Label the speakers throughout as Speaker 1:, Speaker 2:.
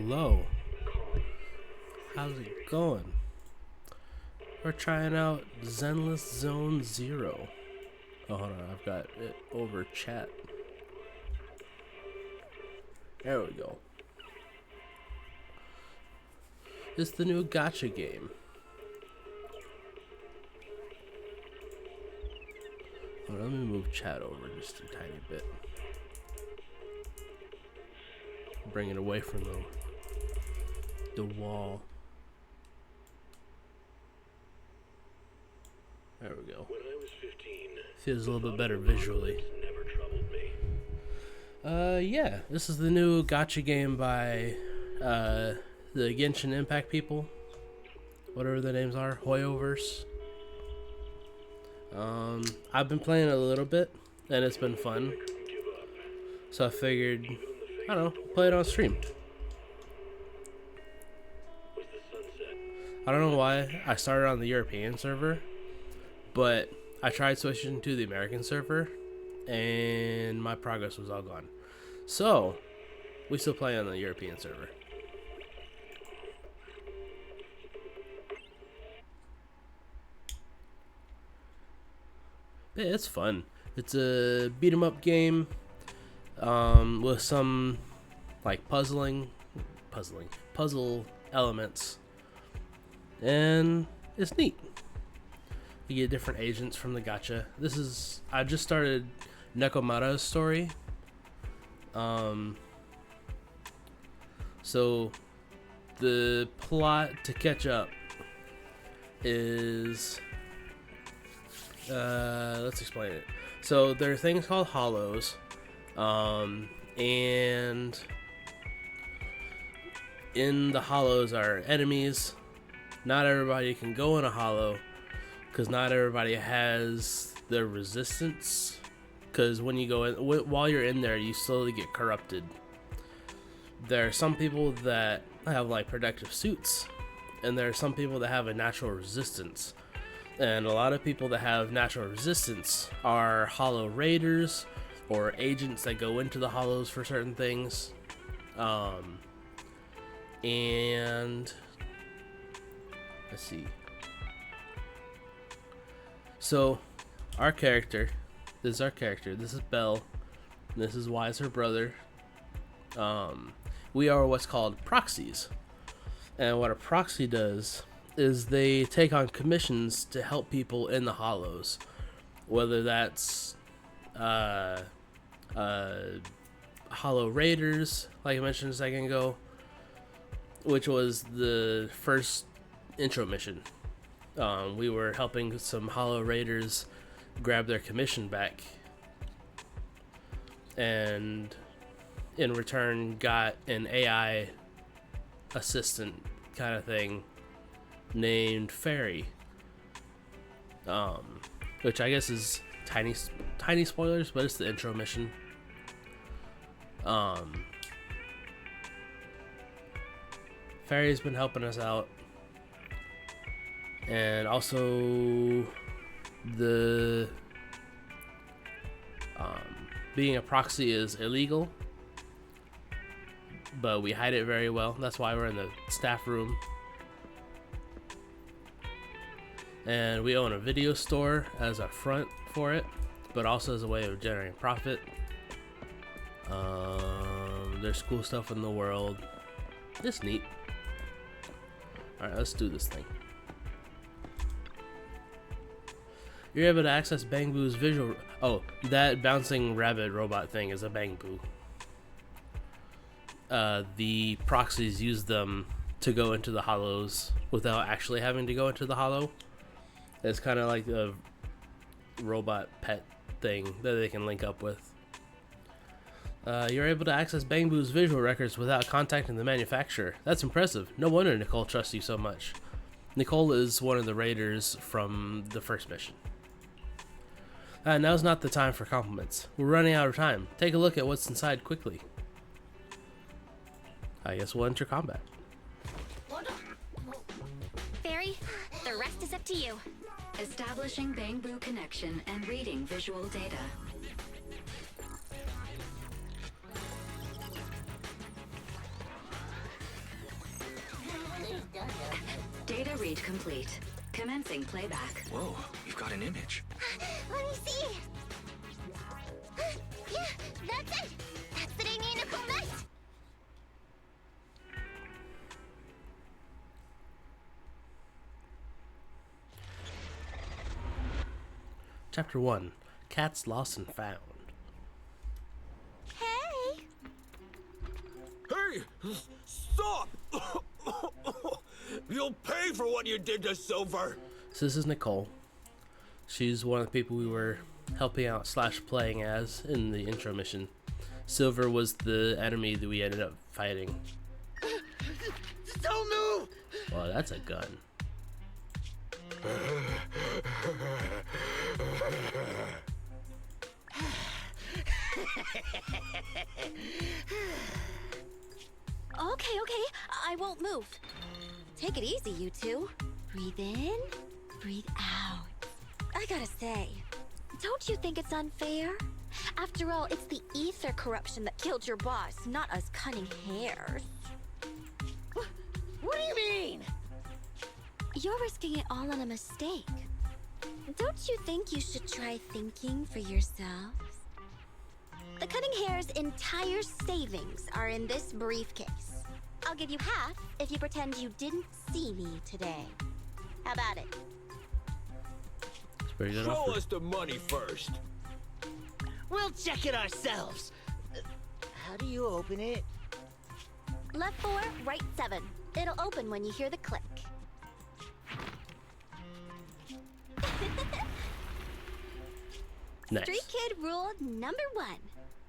Speaker 1: Hello. How's it going? We're trying out Zenless Zone Zero. Oh, hold on. I've got it over chat. There we go. It's the new gacha game. Oh, let me move chat over just a tiny bit. Bring it away from the wall. There we go.
Speaker 2: When I was 15,
Speaker 1: feels a little bit better visually.
Speaker 2: never troubled me.
Speaker 1: Yeah, this is the new gacha game by the Genshin Impact people, whatever the names are, Hoyoverse. I've been playing it a little bit, and it's been fun. So I figured, I don't know, play it on stream.
Speaker 2: Was the sunset?
Speaker 1: I don't know why I started on the European server, but I tried switching to the American server, and my progress was all gone. So, we still play on the European server. Yeah, it's fun. It's a beat 'em up game with some like puzzle elements, and it's neat. You get different agents from the gacha. I just started Nekomata's story. So the plot to catch up is, let's explain it. So there are things called hollows, and in the hollows are enemies. Not everybody can go in a hollow, because not everybody has the resistance. Because when you go in, while you're in there, you slowly get corrupted. There are some people that have like protective suits, and there are some people that have a natural resistance. And a lot of people that have natural resistance are hollow raiders or agents that go into the hollows for certain things. And let's see. So, this is Belle, and this is Wise, her brother. We are what's called proxies. And what a proxy does is they take on commissions to help people in the hollows. Whether that's hollow raiders, like I mentioned a second ago, which was the first intro mission. We were helping some hollow raiders grab their commission back, and in return got an AI assistant kind of thing named Fairy, which I guess is tiny spoilers, but it's the intro mission. Fairy's been helping us out, and also the being a proxy is illegal, but we hide it very well. That's why we're in the staff room. And we own a video store as a front for it, but also as a way of generating profit. There's cool stuff in the world. It's neat. Alright, let's do this thing. You're able to access Bang Boo's visual... Oh, that bouncing rabbit robot thing is a Bang Boo. The proxies use them to go into the hollows without actually having to go into the hollow. It's kind of like a robot pet thing that they can link up with. You're able to access Bang Boo's visual records without contacting the manufacturer. That's impressive. No wonder Nicole trusts you so much. Nicole is one of the raiders from the first mission. Now's not the time for compliments. We're running out of time. Take a look at what's inside quickly. I guess we'll enter combat.
Speaker 3: Fairy, the rest is up to you.
Speaker 4: Establishing Bang Boo connection and reading visual data. Data read complete. Commencing playback.
Speaker 5: Whoa, you've got an image.
Speaker 3: Let me see. Yeah, that's it. That's the name Nicole met.
Speaker 1: Chapter 1. Cats Lost and Found.
Speaker 3: Hey.
Speaker 6: Hey! Stop! You'll pay for what you did to Silver!
Speaker 1: So this is Nicole. She's one of the people we were helping out / playing as in the intro mission. Silver was the enemy that we ended up fighting.
Speaker 6: Don't move!
Speaker 1: Well, that's a gun.
Speaker 3: Okay, I won't move. Take it easy, you two. Breathe in, breathe out. I gotta say, don't you think it's unfair? After all, it's the ether corruption that killed your boss, not us cunning hares. What do you mean? You're risking it all on a mistake. Don't you think you should try thinking for yourselves? The cunning hare's entire savings are in this briefcase. I'll give you half if you pretend you didn't see me today. How about it?
Speaker 1: It's a pretty good
Speaker 6: Show
Speaker 1: offer.
Speaker 6: us the money first.
Speaker 7: We'll check it ourselves. How do you open it?
Speaker 3: Left 4, right 7. It'll open when you hear the click.
Speaker 1: Nice.
Speaker 3: Street kid rule number 1.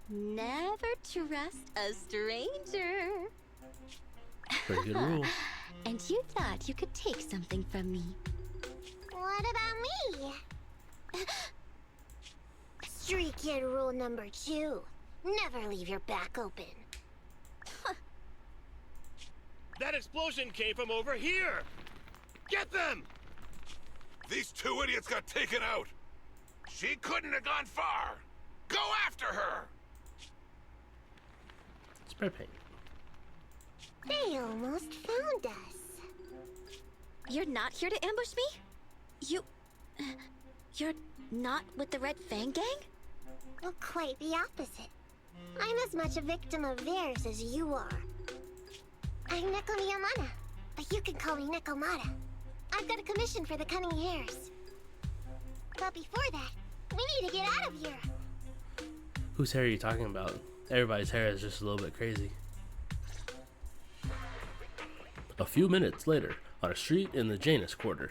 Speaker 3: Never trust a stranger.
Speaker 1: Pretty good rule.
Speaker 3: And you thought you could take something from me. What about me? Street kid rule number 2. Never leave your back open.
Speaker 2: That explosion came from over here! Get them!
Speaker 8: These two idiots got taken out. She couldn't have gone far. Go after her.
Speaker 1: Spray paint.
Speaker 3: They almost found us. You're not here to ambush me? You're not with the Red Fang Gang? Well, quite the opposite. I'm as much a victim of theirs as you are. I'm Neko Miyamana, but you can call me Nekomata. I've got a commission for the Cunning Hares. But before that, we need to get out of here.
Speaker 1: Whose hair are you talking about? Everybody's hair is just a little bit crazy. A few minutes later, on a street in the Janus Quarter.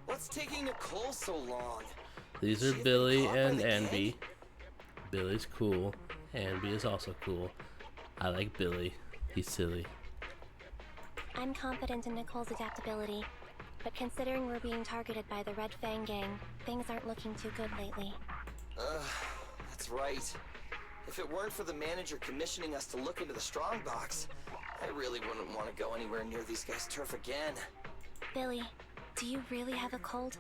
Speaker 5: What's taking Nicole so long?
Speaker 1: These are
Speaker 5: She's
Speaker 1: Billy
Speaker 5: been caught by
Speaker 1: and
Speaker 5: the gang?
Speaker 1: Anby. Billy's cool. Anby is also cool. I like Billy. He's silly.
Speaker 9: I'm confident in Nicole's adaptability, but considering we're being targeted by the Red Fang Gang, things aren't looking too good lately.
Speaker 5: That's right. If it weren't for the manager commissioning us to look into the strongbox, I really wouldn't want to go anywhere near these guys' turf again.
Speaker 9: Billy, do you really have a cold?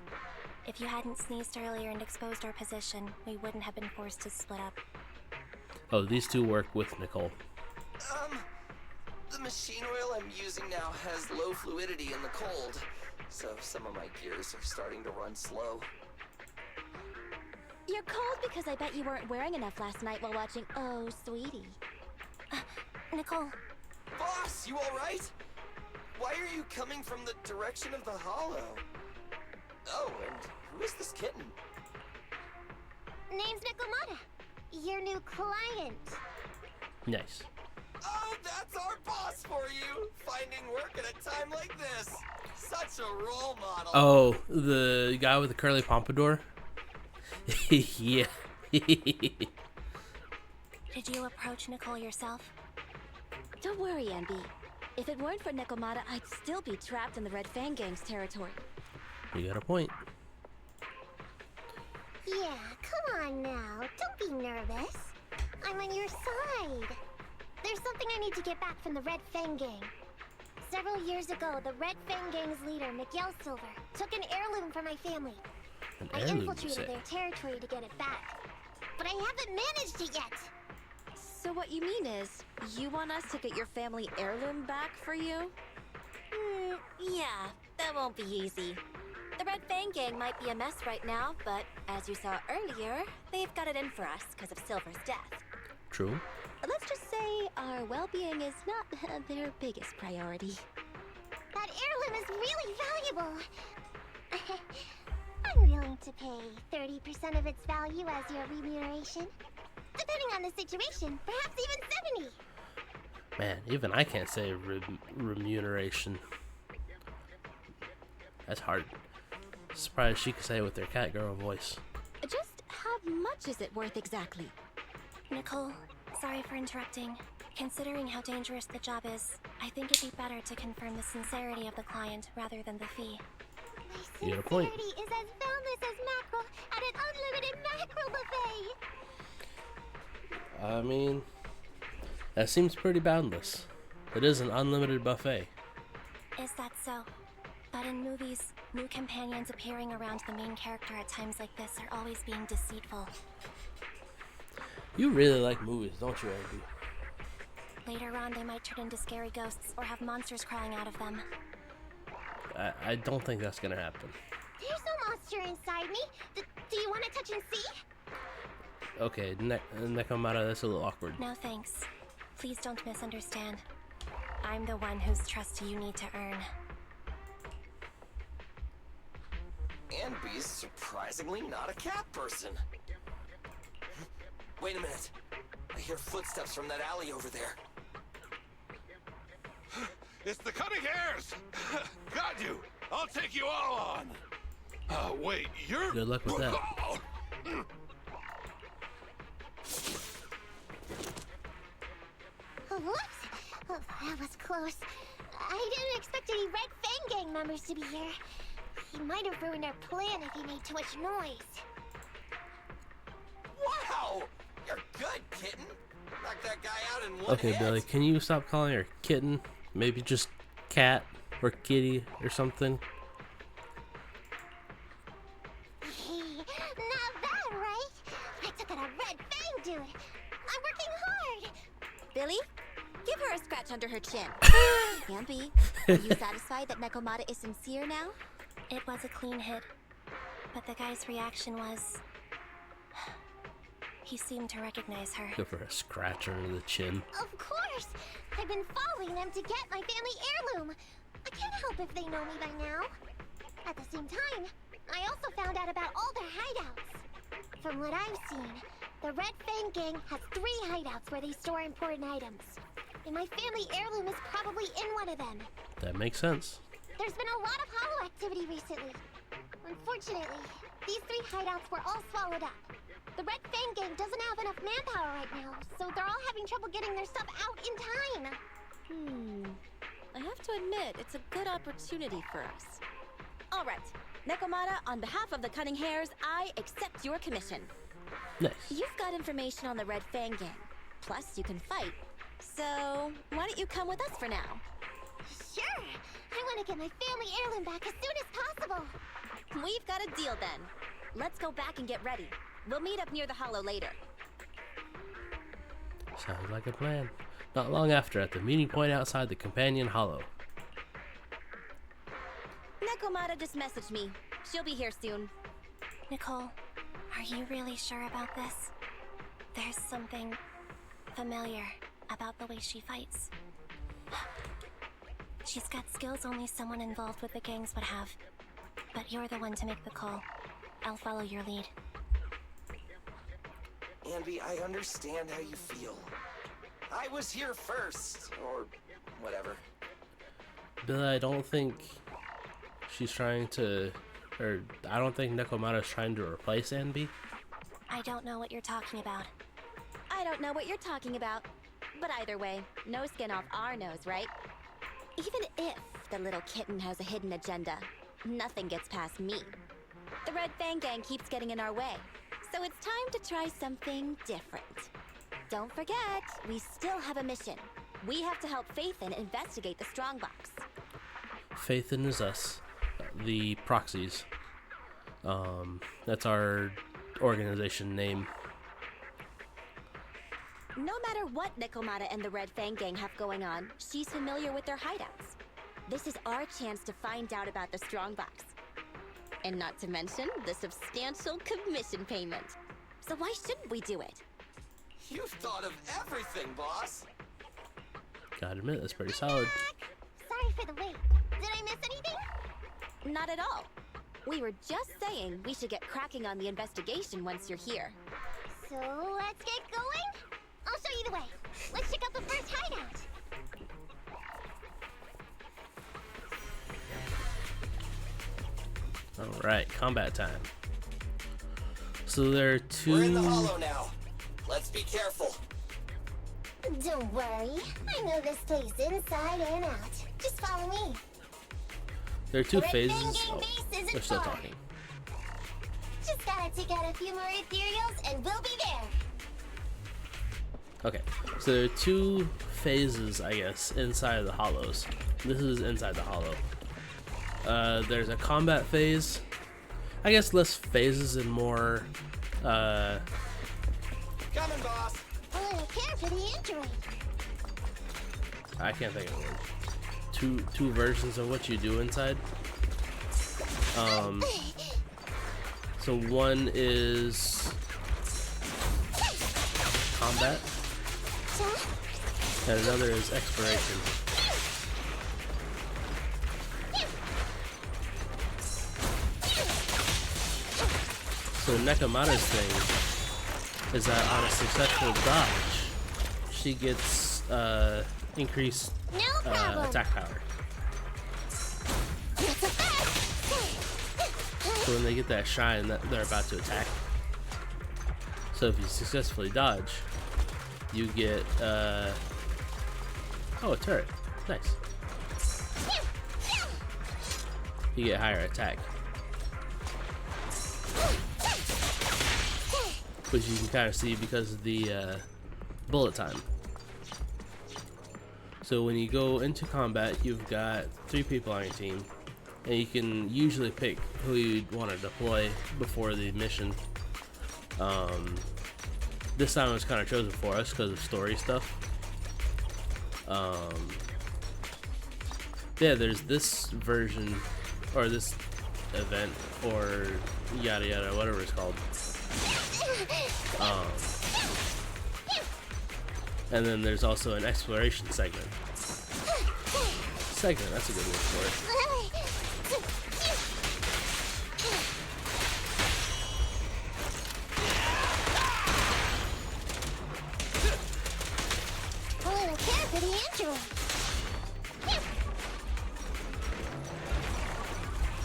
Speaker 9: If you hadn't sneezed earlier and exposed our position, we wouldn't have been forced to split up.
Speaker 1: Oh, these two work with Nicole.
Speaker 5: The machine oil I'm using now has low fluidity in the cold, so some of my gears are starting to run slow.
Speaker 3: You're cold because I bet you weren't wearing enough last night while watching Oh, Sweetie.
Speaker 9: Nicole,
Speaker 5: Boss, you alright? Why are you coming from the direction of the hollow? Oh, and who is this kitten?
Speaker 3: Name's Nekomata. Your new client.
Speaker 1: Nice.
Speaker 5: Oh, that's our boss for you! Finding work at a time like this! Such a role model!
Speaker 1: Oh, the guy with the curly pompadour? Yeah.
Speaker 9: did you approach Nicole yourself?
Speaker 3: Don't worry, Anby. If it weren't for Nekomata, I'd still be trapped in the Red Fang Gang's territory.
Speaker 1: You got a point.
Speaker 3: Yeah, come on now. Don't be nervous. I'm on your side. There's something I need to get back from the Red Fang Gang. Several years ago, the Red Fang Gang's leader, Miguel Silver, took an heirloom from my family.
Speaker 1: An
Speaker 3: I
Speaker 1: heirloom, you
Speaker 3: infiltrated
Speaker 1: say?
Speaker 3: their territory to get it back. But I haven't managed it yet.
Speaker 10: So what you mean is, you want us to get your family heirloom back for you?
Speaker 3: Yeah, that won't be easy. The Red Fang gang might be a mess right now, but as you saw earlier, they've got it in for us because of Silver's death.
Speaker 1: True.
Speaker 3: Let's just say our well-being is not their biggest priority.
Speaker 9: That heirloom is really valuable. I'm willing to pay 30% of its value as your remuneration. Depending on the situation, perhaps even 70.
Speaker 1: Man, even I can't say remuneration. That's hard. Surprised she could say it with her cat girl voice.
Speaker 3: Just how much is it worth exactly?
Speaker 9: Nicole, sorry for interrupting. Considering how dangerous the job is, I think it'd be better to confirm the sincerity of the client rather than the fee. My
Speaker 1: You got a point.
Speaker 9: sincerity is as boundless as mackerel at an unlimited mackerel buffet.
Speaker 1: I mean, that seems pretty boundless. It is an unlimited buffet.
Speaker 9: Is that so? But in movies, new companions appearing around the main character at times like this are always being deceitful.
Speaker 1: You really like movies, don't you, Andy?
Speaker 9: Later on, they might turn into scary ghosts or have monsters crawling out of them.
Speaker 1: I don't think that's gonna happen.
Speaker 9: There's no monster inside me. Do you want to touch and see?
Speaker 1: Okay, Nekomata, that's a little awkward.
Speaker 9: No thanks. Please don't misunderstand. I'm the one whose trust you need to earn.
Speaker 5: Anby's surprisingly not a cat person. Wait a minute. I hear footsteps from that alley over there.
Speaker 8: It's the cutting hairs! Got you! I'll take you all on! Wait, you're...
Speaker 1: Good luck with that.
Speaker 9: Whoops! Oh, that was close. I didn't expect any Red Fang gang members to be here. He might have ruined our plan if he made too much noise.
Speaker 5: Wow! You're good, kitten! Knock that guy out in one
Speaker 1: Okay,
Speaker 5: hit.
Speaker 1: Billy, can you stop calling her kitten? Maybe just cat or kitty or something?
Speaker 9: Not bad, right? I took out a Red Fang dude. I'm working hard.
Speaker 3: Billy, give her a scratch under her chin. Ambi, are you satisfied that Nekomata is sincere now?
Speaker 9: It was a clean hit, but the guy's reaction was... He seemed to recognize her.
Speaker 1: Give her a scratch under the chin.
Speaker 9: Of course! I've been following them to get my family heirloom. I can't help if they know me by now. At the same time, I also found out about all their hideouts. From what I've seen, the Red Fang gang has 3 hideouts where they store important items. And my family heirloom is probably in one of them.
Speaker 1: That makes sense.
Speaker 9: There's been a lot of hollow activity recently. Unfortunately, these 3 hideouts were all swallowed up. The Red Fang gang doesn't have enough manpower right now, so they're all having trouble getting their stuff out in time.
Speaker 3: I have to admit, it's a good opportunity for us. All right, Nekomata, on behalf of the Cunning Hares, I accept your commission.
Speaker 1: Nice.
Speaker 3: You've got information on the Red Fang gang. Plus, you can fight. So, why don't you come with us for now?
Speaker 9: Sure! I want to get my family heirloom back as soon as possible.
Speaker 3: We've got a deal then. Let's go back and get ready. We'll meet up near the hollow later.
Speaker 1: Sounds like a plan. Not long after, at the meeting point outside the companion hollow.
Speaker 3: Nekomata just messaged me. She'll be here soon.
Speaker 9: Nicole, are you really sure about this? There's something familiar about the way she fights. She's got skills only someone involved with the gangs would have. But you're the one to make the call. I'll follow your lead.
Speaker 5: Anby, I understand how you feel. I was here first, or whatever.
Speaker 1: Billy, I don't think she's trying to... Or, I don't think Nekomata's trying to replace Anby.
Speaker 9: I don't know what you're talking about.
Speaker 3: I don't know what you're talking about. But either way, no skin off our nose, right? Even if the little kitten has a hidden agenda, nothing gets past me. The Red Fang gang keeps getting in our way. So it's time to try something different. Don't forget, we still have a mission. We have to help Faithin investigate the strongbox.
Speaker 1: Faithin is us. The proxies. That's our organization name.
Speaker 3: No matter what Nekomata and the Red Fang gang have going on, she's familiar with their hideouts. This is our chance to find out about the strongbox. And not to mention the substantial commission payment. So why shouldn't we do it?
Speaker 5: You've thought of everything, boss.
Speaker 1: Gotta admit, that's pretty solid.
Speaker 9: Sorry for the wait. Did I miss anything?
Speaker 3: Not at all. We were just saying we should get cracking on the investigation once you're here.
Speaker 9: So let's get going? I'll show you the way. Let's check out the first hideout.
Speaker 1: Alright, combat time. So there are two...
Speaker 5: We're in the hollow now. Let's be careful.
Speaker 9: Don't worry. I know this place inside and out. Just follow me.
Speaker 1: There are two
Speaker 9: Red
Speaker 1: phases.
Speaker 9: Fang Gang
Speaker 1: Oh,
Speaker 9: base isn't
Speaker 1: they're still
Speaker 9: far.
Speaker 1: talking.
Speaker 9: Just gotta take out a few more ethereals and we'll be there.
Speaker 1: Okay, so there are two phases, I guess, inside of the hollows. This is inside the hollow. There's a combat phase. I guess less phases and more,
Speaker 5: Coming, boss.
Speaker 9: A little care for the android.
Speaker 1: I can't think of it. Two versions of what you do inside. So one is combat, and another is exploration. So Nekomata's thing is that on a successful dodge, she gets increased attack power. So when they get that shine, that they're about to attack. So if you successfully dodge, you get oh, a turret. Nice. You get higher attack, which you can kind of see because of the bullet time. So when you go into combat, you've got 3 people on your team, and you can usually pick who you want to deploy before the mission. This time it was kind of chosen for us because of story stuff. Yeah, there's this version, or this event, or yada yada, whatever it's called. And then there's also an exploration segment. That's a good word for it.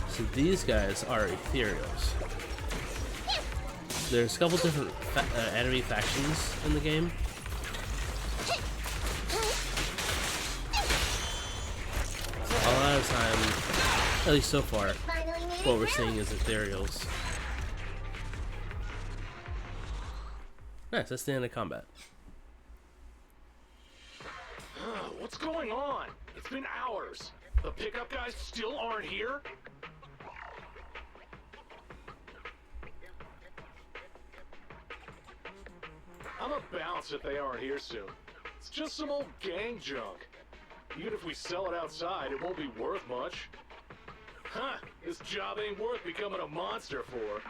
Speaker 1: So these guys are ethereals. There's a couple different enemy factions in the game. A lot of time, at least so far, what we're seeing is ethereals. Nice, that's the end of combat.
Speaker 10: What's going on? It's been hours. The pickup guys still aren't here? I'm a bounce if they aren't here soon. It's just some old gang junk. Even if we sell it outside, it won't be worth much. Huh, this job ain't worth becoming a monster for.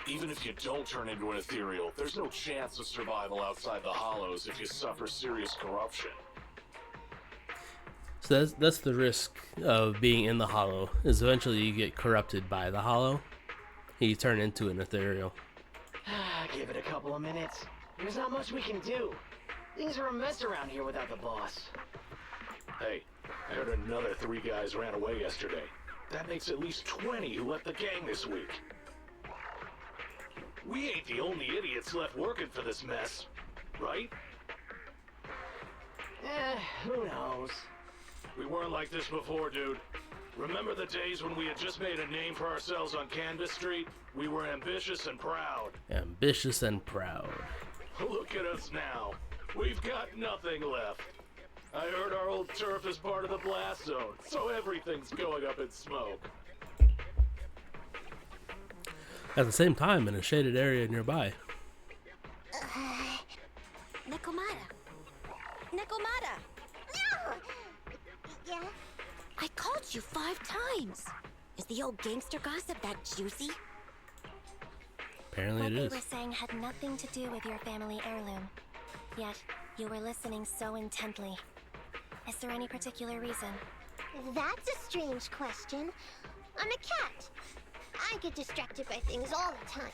Speaker 10: Even if you don't turn into an ethereal, there's no chance of survival outside the hollows if you suffer serious corruption.
Speaker 1: So that's the risk of being in the hollow, is eventually you get corrupted by the hollow. You turn into an ethereal.
Speaker 7: Give it a couple of minutes. There's not much we can do. Things are a mess around here without the boss.
Speaker 10: Hey, I heard another 3 guys ran away yesterday. That makes at least 20 who left the gang this week. We ain't the only idiots left working for this mess, right?
Speaker 7: Who knows?
Speaker 10: We weren't like this before, dude. Remember the days when we had just made a name for ourselves on Canvas Street? We were ambitious and proud.
Speaker 1: Ambitious and proud.
Speaker 10: Look at us now. We've got nothing left. I heard our old turf is part of the blast zone, so everything's going up in smoke.
Speaker 1: At the same time, in a shaded area nearby.
Speaker 3: Nekomata. Nekomata!
Speaker 9: No! Yeah?
Speaker 3: I called you 5 times. Is the old gangster gossip that juicy?
Speaker 1: Apparently
Speaker 9: What
Speaker 1: it
Speaker 9: they
Speaker 1: is.
Speaker 9: were saying had nothing to do with your family heirloom. Yet, you were listening so intently. Is there any particular reason? That's a strange question. I'm a cat. I get distracted by things all the time.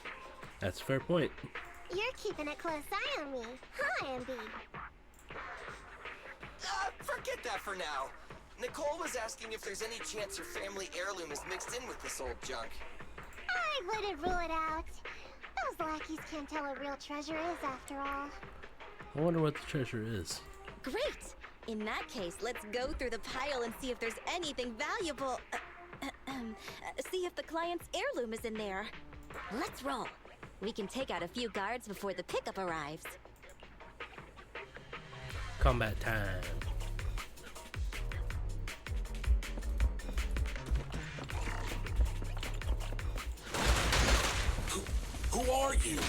Speaker 1: That's a fair point.
Speaker 9: You're keeping a close eye on me, huh, Ambi?
Speaker 5: Forget that for now. Nicole was asking if there's any chance your family heirloom is mixed in with this old junk.
Speaker 9: I wouldn't rule it out. Those lackeys can't tell what real treasure is, after all.
Speaker 1: I wonder what the treasure is.
Speaker 3: Great! In that case, let's go through the pile and see if there's anything valuable. See if the client's heirloom is in there. Let's roll. We can take out a few guards before the pickup arrives.
Speaker 1: Combat time.
Speaker 6: Who are you?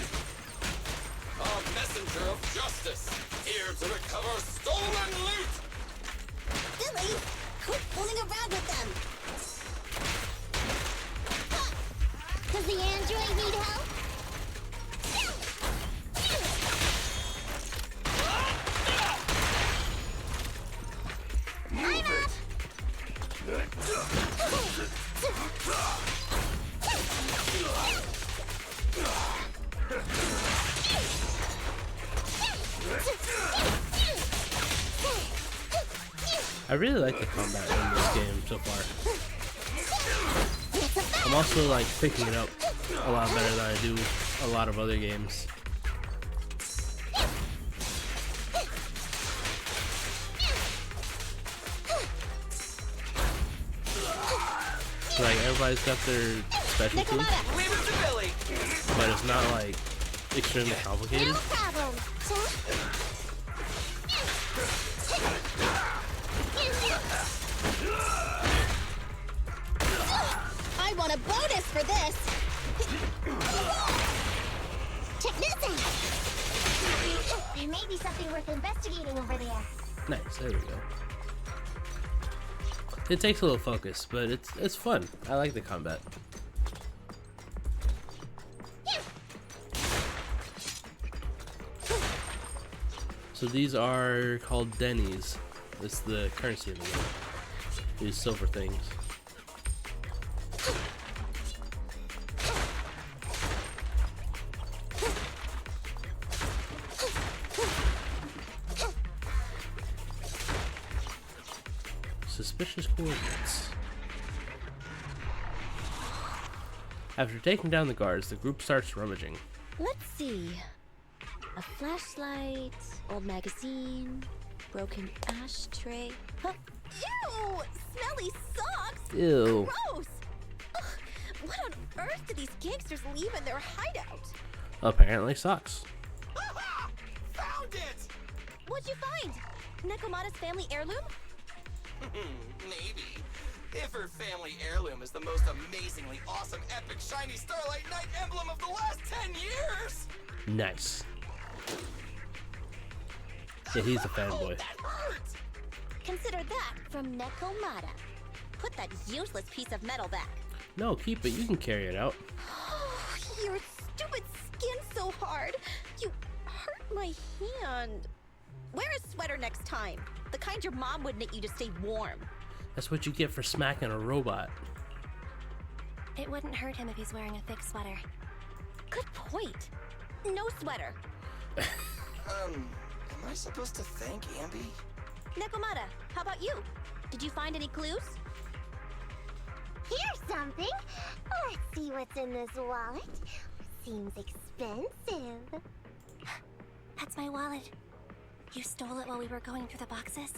Speaker 5: A messenger of justice, here to recover stolen loot!
Speaker 3: Billy, quit fooling around with them.
Speaker 9: Does the android need help? I'm up!
Speaker 1: I really like the combat in this game so far. I'm also like picking it up a lot better than I do a lot of other games. Like everybody's got their specialty,
Speaker 5: Leave it to Billy!
Speaker 1: but it's not like extremely complicated.
Speaker 9: No problem.
Speaker 3: I want a bonus for this.
Speaker 9: Check this out. There may be something worth investigating over there.
Speaker 1: Nice, there we go. It takes a little focus, but it's fun. I like the combat. So these are called Denny's. It's the currency of the game. These silver things. Suspicious coordinates. After taking down the guards, the group starts rummaging.
Speaker 3: Let's see. A flashlight, old magazine, broken ashtray. Huh? Ew! Smelly socks!
Speaker 1: Ew.
Speaker 3: Gross! Ugh, what on earth do these gangsters leave in their hideout?
Speaker 1: Apparently socks.
Speaker 5: Aha! Found it!
Speaker 3: What'd you find? Nekomata's family heirloom?
Speaker 5: Maybe. If her family heirloom is the most amazingly awesome, epic, shiny Starlight Knight emblem of the last 10 years!
Speaker 1: Nice. Yeah, he's a fanboy.
Speaker 5: That hurt!
Speaker 3: Consider that from Nekomata. Put that useless piece of metal back.
Speaker 1: No, keep it. You can carry it out.
Speaker 3: Your stupid skin's so hard. You hurt my hand. Wear a sweater next time. The kind your mom would knit you to stay warm.
Speaker 1: That's what you get for smacking a robot.
Speaker 9: It wouldn't hurt him if he's wearing a thick sweater.
Speaker 3: Good point. No sweater.
Speaker 5: Am I supposed to thank Ambi?
Speaker 3: Nekomata, how about you? Did you find any clues?
Speaker 9: Here's something. Let's see what's in this wallet. Seems expensive. That's my wallet. You stole it while we were going through the boxes?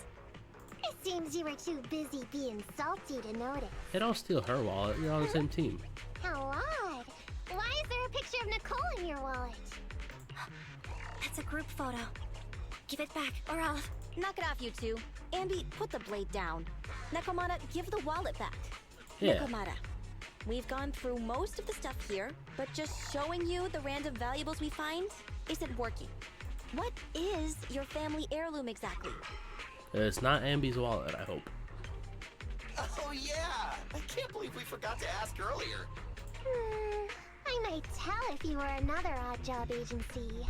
Speaker 9: It seems you were too busy being salty to notice.
Speaker 1: Hey, don't steal her wallet. You're on the same team.
Speaker 9: How odd. Why is there a picture of Nicole in your wallet? That's a group photo. Give it back, or I'll...
Speaker 3: Knock it off, you two. Ambi, put the blade down. Nekomata, give the wallet back.
Speaker 1: Yeah.
Speaker 3: Nekomata, we've gone through most of the stuff here, but just showing you the random valuables we find isn't working. What is your family heirloom exactly?
Speaker 1: It's not Ambi's wallet, I hope.
Speaker 5: Oh yeah! I can't believe we forgot to ask earlier.
Speaker 9: I might tell if you were another odd job agency.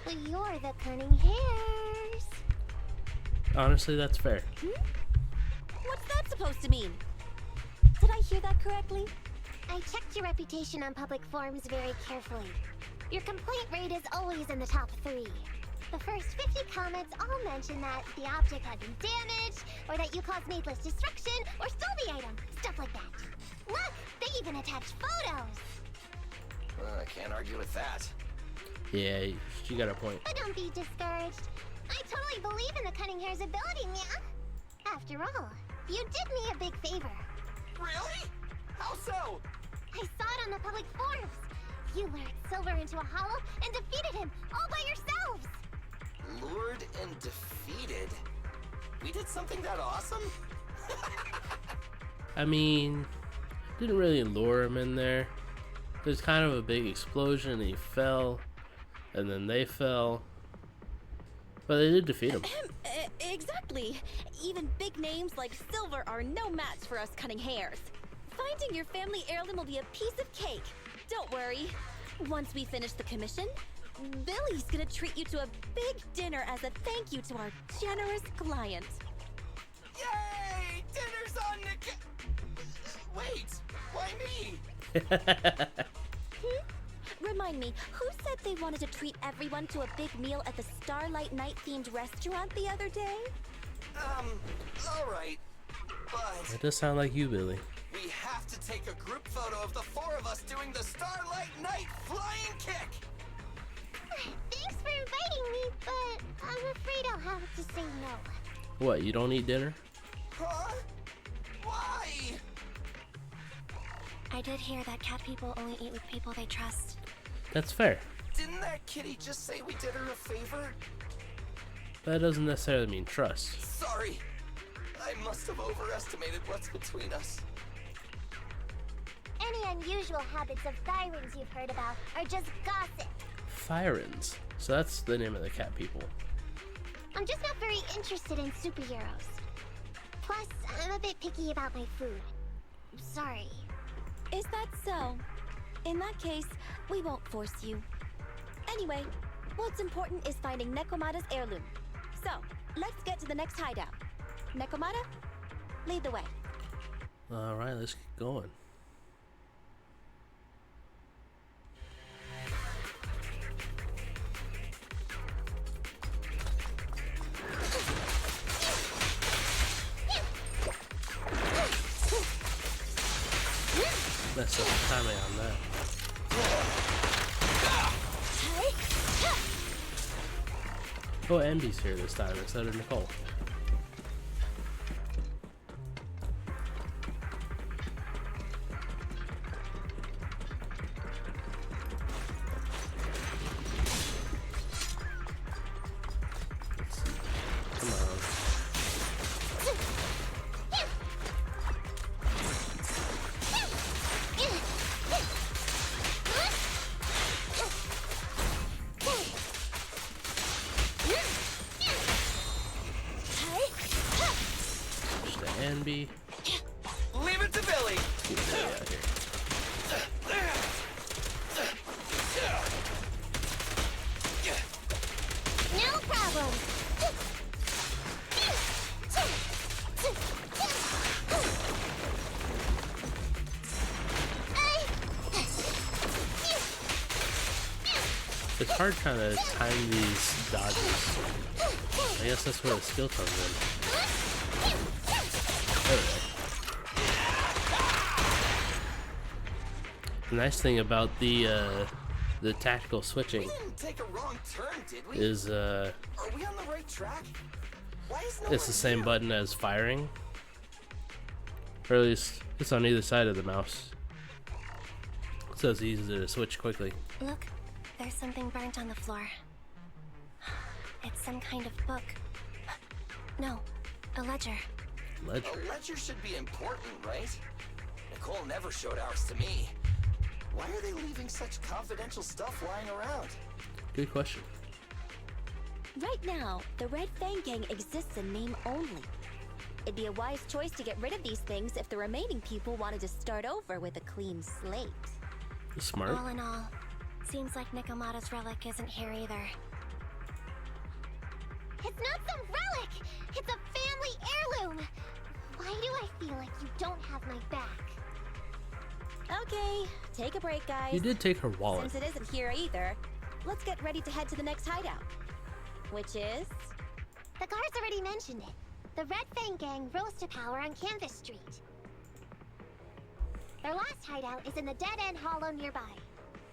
Speaker 9: But you're the Cunning Hares.
Speaker 1: Honestly, that's fair.
Speaker 3: What's that supposed to mean? Did I hear that correctly?
Speaker 9: I checked your reputation on public forums very carefully. Your complaint rate is always in the top 3. The first 50 comments all mention that the object had been damaged, or that you caused needless destruction, or stole the item. Stuff like that. Look, they even attached photos.
Speaker 5: I can't argue with that.
Speaker 1: Yeah, she got a point.
Speaker 9: But don't be discouraged. I totally believe in the Cunning Hare's ability, Mia. After all, you did me a big favor.
Speaker 5: Really? How so?
Speaker 9: I saw it on the public forums. You lured Silver into a hollow and defeated him all by yourselves.
Speaker 5: Lured and defeated? We did something that awesome?
Speaker 1: I mean, didn't really lure him in there. There's kind of a big explosion and he fell, and then they fell. But they did defeat him.
Speaker 3: Exactly. Even big names like Silver are no match for us Cunning Hares. Finding your family heirloom will be a piece of cake. Don't worry. Once we finish the commission, Billy's gonna treat you to a big dinner as a thank you to our generous client.
Speaker 5: Yay! Dinner's on the Wait, why me?
Speaker 3: Remind me, who said they wanted to treat everyone to a big meal at the Starlight Night-themed restaurant the other day?
Speaker 5: Alright. But
Speaker 1: It does sound like you, Billy.
Speaker 5: we have to take a group photo of the 4 of us doing the Starlight Night flying kick!
Speaker 9: Thanks for inviting me, but I'm afraid I'll have to say no.
Speaker 1: What, you don't eat dinner?
Speaker 5: Huh? Why?
Speaker 9: I did hear that cat people only eat with people they trust.
Speaker 1: That's fair.
Speaker 5: Didn't that kitty just say we did her a favor?
Speaker 1: That doesn't necessarily mean trust.
Speaker 5: Sorry. I must have overestimated what's between us.
Speaker 9: Any unusual habits of Thyrans you've heard about are just gossip.
Speaker 1: Thyrans. So that's the name of the cat people.
Speaker 9: I'm just not very interested in superheroes. Plus, I'm a bit picky about my food. Sorry.
Speaker 3: Is that so? In that case, we won't force you. Anyway, what's important is finding Nekomata's heirloom. So, let's get to the next hideout. Nekomata, lead the way.
Speaker 1: Alright, let's get going. Messed up the timing on that. Oh, Andy's here this time instead of Nicole. Let's see. Come on. Push the Andy.
Speaker 5: Leave it to Billy!
Speaker 1: Get Billy out of here.
Speaker 9: No problem.
Speaker 1: It's hard trying to time these dodges. I guess that's where the skill comes in. There we go. The nice thing about the tactical switching
Speaker 5: We didn't take a wrong turn, did we?
Speaker 1: is
Speaker 5: Are we on the right track? Why is no
Speaker 1: it's
Speaker 5: one
Speaker 1: the same
Speaker 5: here?
Speaker 1: button as firing. Or at least it's on either side of the mouse. So it's easy to switch quickly.
Speaker 9: Look, there's something burnt on the floor. It's some kind of book. No, a ledger.
Speaker 1: Ledger.
Speaker 5: A ledger should be important, right? Nicole never showed ours to me. Why are they leaving such confidential stuff lying around?
Speaker 1: Good question.
Speaker 3: Right now, the Red Fang Gang exists in name only. It'd be a wise choice to get rid of these things if the remaining people wanted to start over with a clean slate.
Speaker 1: Smart.
Speaker 9: All in all, seems like Nikomata's relic isn't here either. It's not some relic! It's a family heirloom! Why do I feel like you don't have my back?
Speaker 3: Okay, take a break, guys.
Speaker 1: You did take her wallet.
Speaker 3: Since it isn't here either, let's get ready to head to the next hideout. Which is...
Speaker 9: The guards already mentioned it. The Red Fang Gang rose to power on Canvas Street. Their last hideout is in the Dead End Hollow nearby.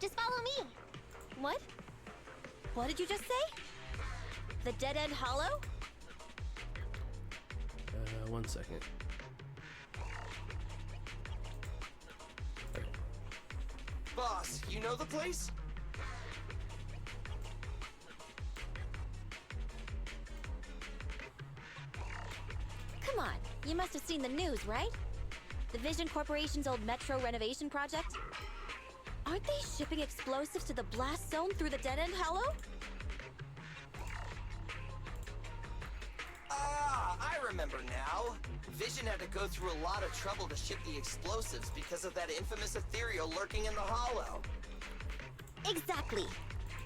Speaker 9: Just follow me.
Speaker 3: What? What did you just say? The Dead End Hollow?
Speaker 1: 1 second.
Speaker 5: Boss, you know the place?
Speaker 3: Come on, you must have seen the news, right? The Vision Corporation's old metro renovation project? Aren't they shipping explosives to the blast zone through the Dead End Hollow?
Speaker 5: Ah, I remember now. Vision had to go through a lot of trouble to ship the explosives because of that infamous ethereal lurking in the hollow.
Speaker 3: Exactly.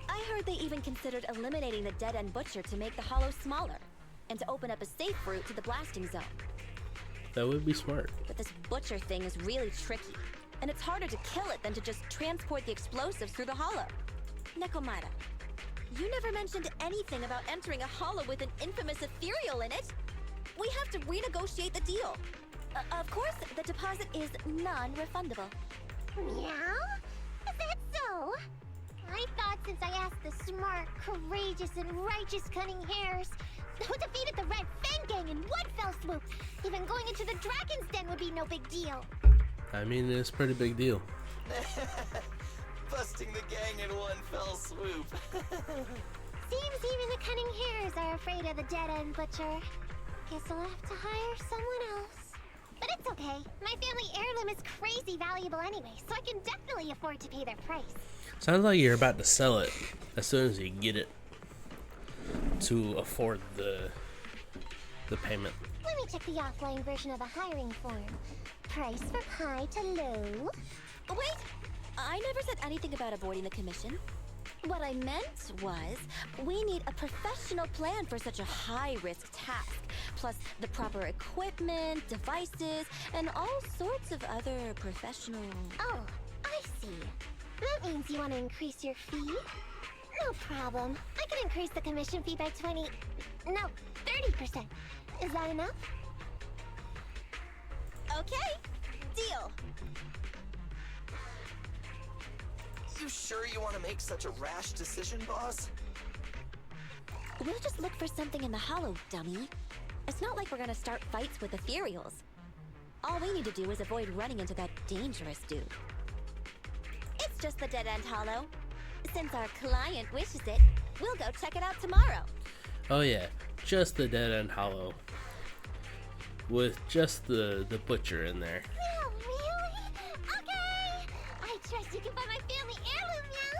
Speaker 3: I heard they even considered eliminating the Dead End Butcher to make the hollow smaller, and to open up a safe route to the blasting zone.
Speaker 1: That would be smart.
Speaker 3: But this Butcher thing is really tricky, and it's harder to kill it than to just transport the explosives through the hollow. Nikomata, you never mentioned anything about entering a hollow with an infamous ethereal in it. We have to renegotiate the deal. Of course, the deposit is non-refundable.
Speaker 9: Meow? Is that so? I thought since I asked the smart, courageous, and righteous Cunning Hares who defeated the Red Fang Gang in one fell swoop, even going into the Dragon's Den would be no big deal.
Speaker 1: I mean, it's a pretty big deal.
Speaker 5: Busting the gang in one fell swoop.
Speaker 9: Seems even the Cunning Hares are afraid of the Dead End Butcher. Guess I'll have to hire someone else. But it's okay. My family heirloom is crazy valuable anyway, so I can definitely afford to pay their price.
Speaker 1: Sounds like you're about to sell it as soon as you get it to afford the payment.
Speaker 9: Let me check the offline version of the hiring form. Price from high to low.
Speaker 3: Wait! I never said anything about avoiding the commission. What I meant was, we need a professional plan for such a high-risk task, plus the proper equipment, devices, and all sorts of other professional...
Speaker 9: Oh, I see. That means you want to increase your fee? No problem. I can increase the commission fee by 30%. Is that enough?
Speaker 3: Okay, deal.
Speaker 5: You sure you want to make such a rash decision, boss?
Speaker 3: We'll just look for something in the hollow, dummy. It's not like we're gonna start fights with ethereals. All we need to do is avoid running into that dangerous dude. It's just the Dead End Hollow. Since our client wishes it, we'll go check it out tomorrow.
Speaker 1: Oh yeah, just the Dead End Hollow. With just the butcher in there.
Speaker 9: Oh, really? Okay! I trust you can find my family heirloom now!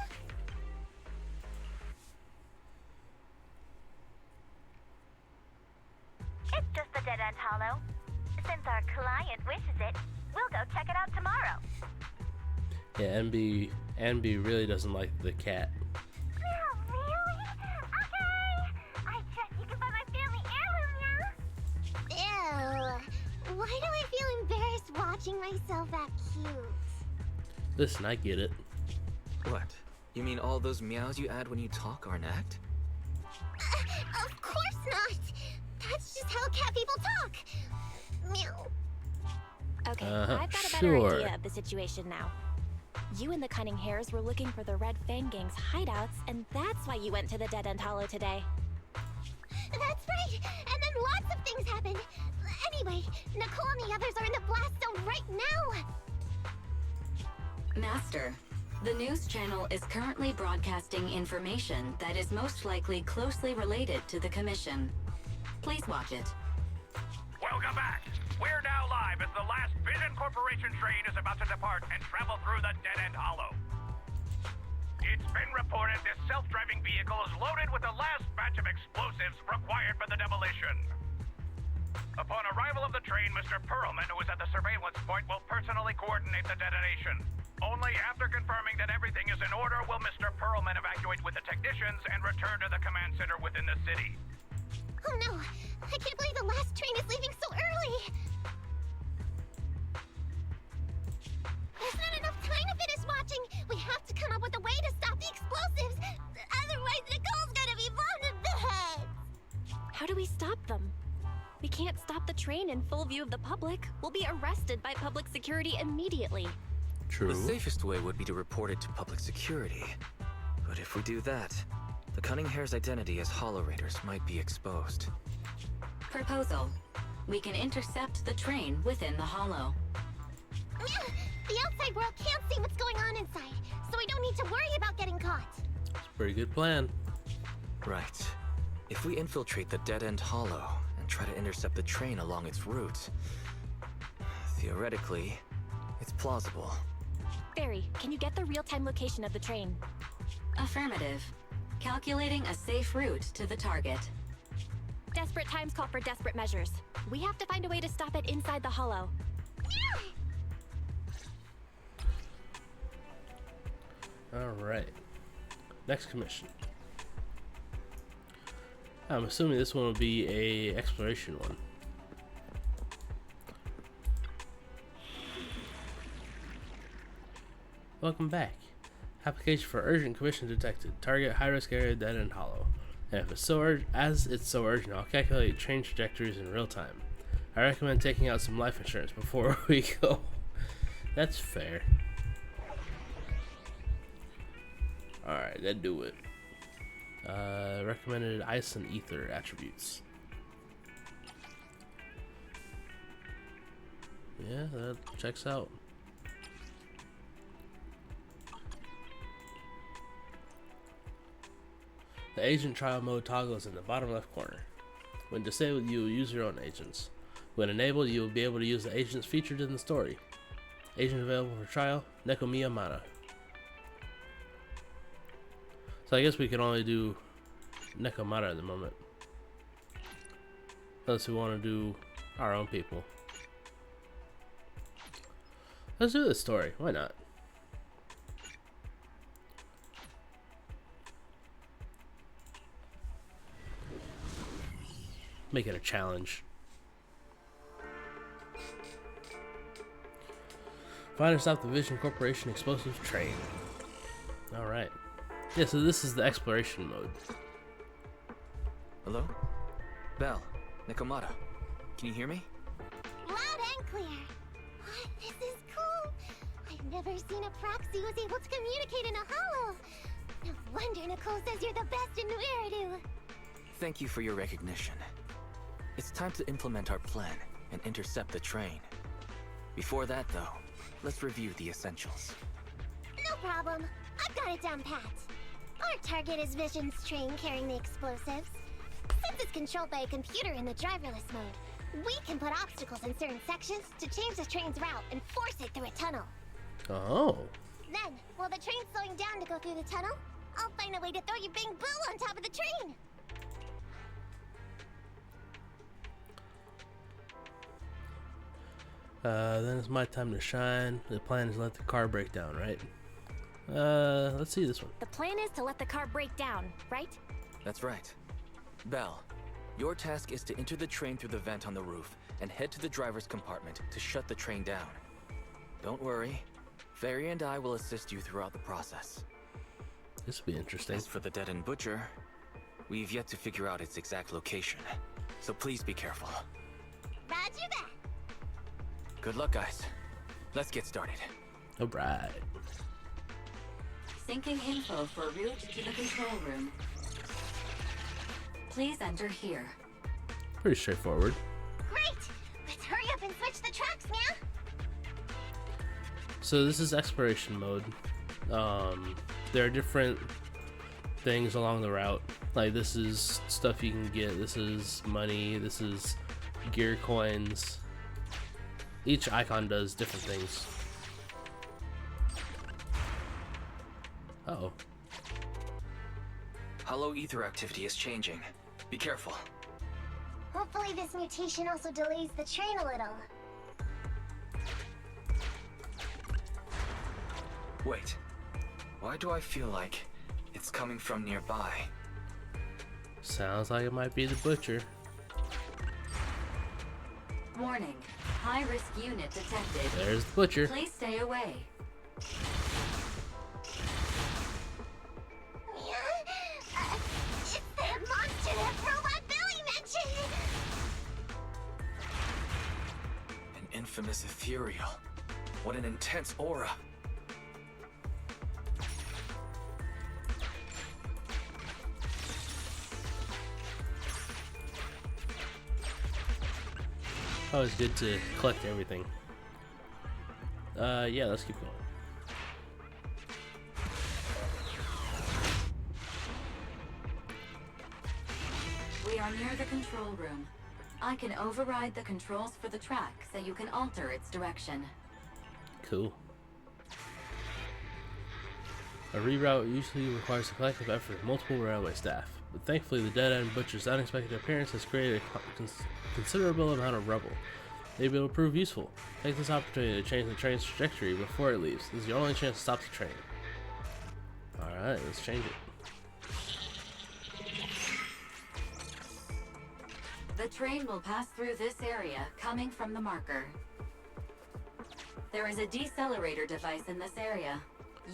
Speaker 3: It's just the Dead End Hollow. Since our client wishes it, we'll go check it out tomorrow.
Speaker 1: Yeah, Ambi really doesn't like the cat.
Speaker 9: Oh, really? Okay! I trust you can find my family heirloom now! Ew! Why do I feel embarrassed watching myself act cute?
Speaker 1: Listen, I get it.
Speaker 11: What? You mean all those meows you add when you talk are an act?
Speaker 9: Of course not! That's just how cat people talk! Meow.
Speaker 3: Okay,
Speaker 1: Uh-huh,
Speaker 3: I've got a better
Speaker 1: sure.
Speaker 3: idea of the situation now. You and the Cunning Hares were looking for the Red Fang Gang's hideouts, and that's why you went to the Dead End Hollow today.
Speaker 9: That's right! And then lots of things happened! Anyway, Nicole and the others are in the blast zone right now!
Speaker 4: Master, the news channel is currently broadcasting information that is most likely closely related to the commission. Please watch it.
Speaker 12: Welcome back. We're now live as the last Vision Corporation train is about to depart and travel through the Dead End Hollow. It's been reported this self-driving vehicle is loaded with the last batch of explosives required for the demolition. Upon arrival of the train, Mr. Perlman, who is at the surveillance point, will personally coordinate the detonation. Only after confirming that everything is in order will Mr. Perlman evacuate with the technicians and return to the command center within the city.
Speaker 9: Oh no! I can't believe the last train is leaving so early! There's not enough time to finish watching! We have to come up with a way to stop the explosives! Otherwise, Nicole's gonna be bombed in the head!
Speaker 13: How do we stop them? We can't stop the train in full view of the public. We'll be arrested by public security immediately.
Speaker 1: True.
Speaker 11: The safest way would be to report it to public security. But if we do that, the Cunninghare's identity as Hollow Raiders might be exposed.
Speaker 4: Proposal. We can intercept the train within the Hollow.
Speaker 9: The outside world can't see what's going on inside, so we don't need to worry about getting caught.
Speaker 1: It's a pretty good plan.
Speaker 11: Right. If we infiltrate the dead-end Hollow and try to intercept the train along its route, theoretically, it's plausible.
Speaker 13: Barry, can you get the real-time location of the train?
Speaker 4: Affirmative. Calculating a safe route to the target.
Speaker 13: Desperate times call for desperate measures. We have to find a way to stop it inside the Hollow.
Speaker 1: Alright. Next commission. I'm assuming this one will be a exploration one. Welcome back. Application for urgent commission detected. Target high risk area dead and hollow. And if it's so urgent, I'll calculate train trajectories in real time. I recommend taking out some life insurance before we go. That's fair. Alright, let's do it. Recommended ice and ether attributes. Yeah, that checks out. The agent trial mode toggle is in the bottom left corner. When disabled, you will use your own agents. When enabled, you will be able to use the agents featured in the story. Agent available for trial, Nekomiya Mana. So I guess we can only do Nekomata at the moment. Unless we want to do our own people. Let's do this story. Why not? Make it a challenge. Find and stop the Vision Corporation explosive train. Alright. Yeah, so this is the exploration mode.
Speaker 11: Hello? Belle, Nekomata. Can you hear me?
Speaker 9: Loud and clear. What? This is cool. I've never seen a proxy who's able to communicate in a hollow. No wonder Nicole says you're the best in Nueridu.
Speaker 11: Thank you for your recognition. It's time to implement our plan and intercept the train. Before that, though, let's review the essentials.
Speaker 9: No problem. I've got it down pat. Our target is Vision's train carrying the explosives. Since it's controlled by a computer in the driverless mode, we can put obstacles in certain sections to change the train's route and force it through a tunnel.
Speaker 1: Oh.
Speaker 9: Then, while the train's slowing down to go through the tunnel, I'll find a way to throw your big boo on top of the train.
Speaker 1: Then it's my time to shine. The plan is to let the car break down, right? Let's see this one.
Speaker 13: The plan is to let the car break down, right?
Speaker 11: That's right. Belle, your task is to enter the train through the vent on the roof and head to the driver's compartment to shut the train down. Don't worry. Fairy and I will assist you throughout the process.
Speaker 1: This will be interesting.
Speaker 11: As for the dead-end butcher, we've yet to figure out its exact location, so please be careful.
Speaker 9: Roger that.
Speaker 11: Good luck, guys. Let's get started.
Speaker 1: Alright.
Speaker 4: Syncing info for route to the control room. Please enter here.
Speaker 1: Pretty straightforward.
Speaker 9: Great! Let's hurry up and switch the tracks, man!
Speaker 1: So this is exploration mode. There are different things along the route. Like this is stuff you can get. This is money. This is gear coins. Each icon does different things. Uh-oh.
Speaker 11: Hollow ether activity is changing. Be careful.
Speaker 9: Hopefully this mutation also delays the train a little.
Speaker 11: Wait. Why do I feel like it's coming from nearby?
Speaker 1: Sounds like it might be the butcher.
Speaker 4: Warning. High-risk unit detected.
Speaker 1: There's the butcher.
Speaker 4: Please stay away.
Speaker 9: It's that monster that Robot Billy mentioned!
Speaker 11: An infamous ethereal. What an intense aura.
Speaker 1: Always good to collect everything. Yeah, let's keep going.
Speaker 4: We are near the control room. I can override the controls for the track so you can alter its direction.
Speaker 1: Cool. A reroute usually requires the collective effort of multiple railway staff, but thankfully the dead-end butcher's unexpected appearance has created a considerable amount of rubble. Maybe it'll prove useful. Take this opportunity to change the train's trajectory before it leaves. This is your only chance to stop the train. Alright, let's change it.
Speaker 4: The train will pass through this area, coming from the marker. There is a decelerator device in this area.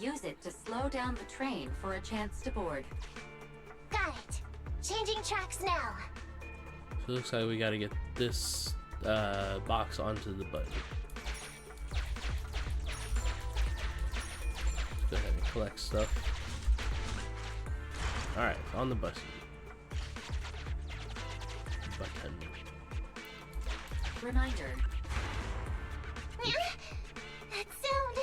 Speaker 4: Use it to slow down the train for a chance to board.
Speaker 9: Got it. Changing tracks now.
Speaker 1: So it looks like we gotta get this box onto the button. Let's go ahead and collect stuff. Alright, on the button.
Speaker 4: Reminder.
Speaker 9: That sound.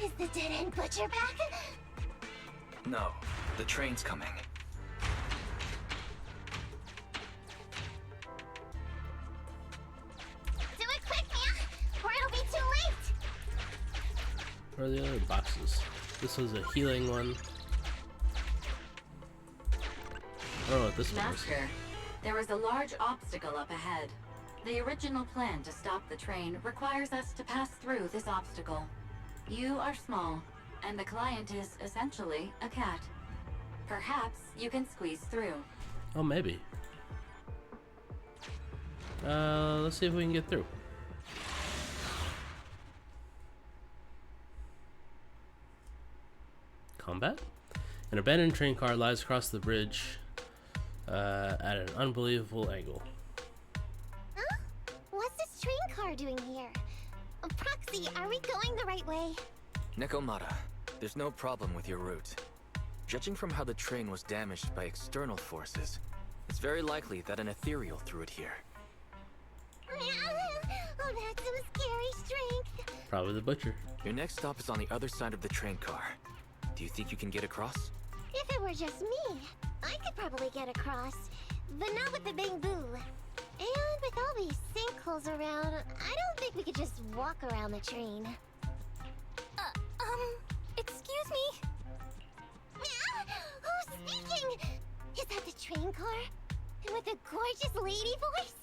Speaker 9: Is the dead-end butcher back?
Speaker 11: No, the train's coming.
Speaker 9: Do it quick, man, or it'll be too late.
Speaker 1: Where are the other boxes? This was a healing one. I don't know what this one is.
Speaker 4: Master, there is a large obstacle up ahead. The original plan to stop the train requires us to pass through this obstacle. You are small, and the client is essentially a cat. Perhaps you can squeeze through.
Speaker 1: Oh, maybe. Let's see if we can get through. Combat? An abandoned train car lies across the bridge at an unbelievable angle.
Speaker 9: Huh? What's this train car doing here? Proxy, are we going the right way?
Speaker 11: Nekomata, there's no problem with your route. Judging from how the train was damaged by external forces, it's very likely that an ethereal threw it here.
Speaker 9: Oh, that's some scary strength.
Speaker 1: Probably the butcher.
Speaker 11: Your next stop is on the other side of the train car. Do you think you can get across?
Speaker 9: If it were just me, I could probably get across, but not with the bamboo. And with all these sinkholes around, I don't think we could just walk around the train.
Speaker 13: Excuse me?
Speaker 9: Who's speaking? Is that the train car? And with a gorgeous lady voice?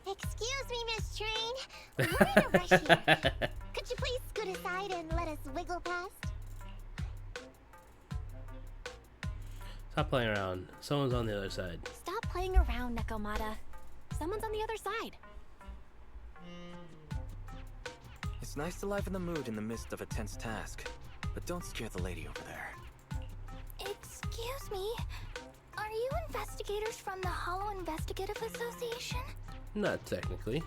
Speaker 9: Excuse me, Miss Train. We're in a rush here. Could you please scoot aside and let us wiggle past?
Speaker 1: Stop playing around. Someone's on the other side.
Speaker 13: Stop playing around, Nekomata. Someone's on the other side.
Speaker 11: It's nice to liven the mood in the midst of a tense task, but don't scare the lady over there.
Speaker 13: Excuse me? Are you investigators from the Hollow Investigative Association?
Speaker 1: Not technically.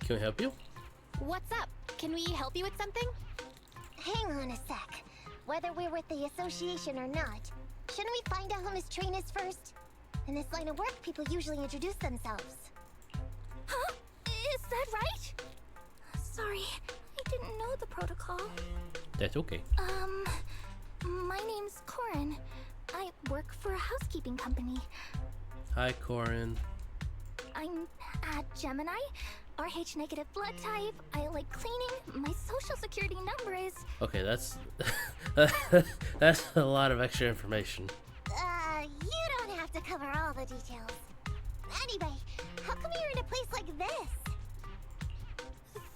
Speaker 1: Can we help you?
Speaker 13: What's up? Can we help you with something?
Speaker 9: Hang on a sec. Whether we're with the association or not, shouldn't we find out who Miss Train is first? In this line of work, people usually introduce themselves.
Speaker 13: Huh? Is that right? Sorry, I didn't know the protocol.
Speaker 1: That's okay.
Speaker 13: My name's Corin. I work for a housekeeping company.
Speaker 1: Hi, Corin.
Speaker 13: I'm a Gemini, RH negative blood type. I like cleaning. My social security number is...
Speaker 1: Okay, that's That's a lot of extra information.
Speaker 9: You don't have to cover all the details. Anyway, how come you're in a place like this?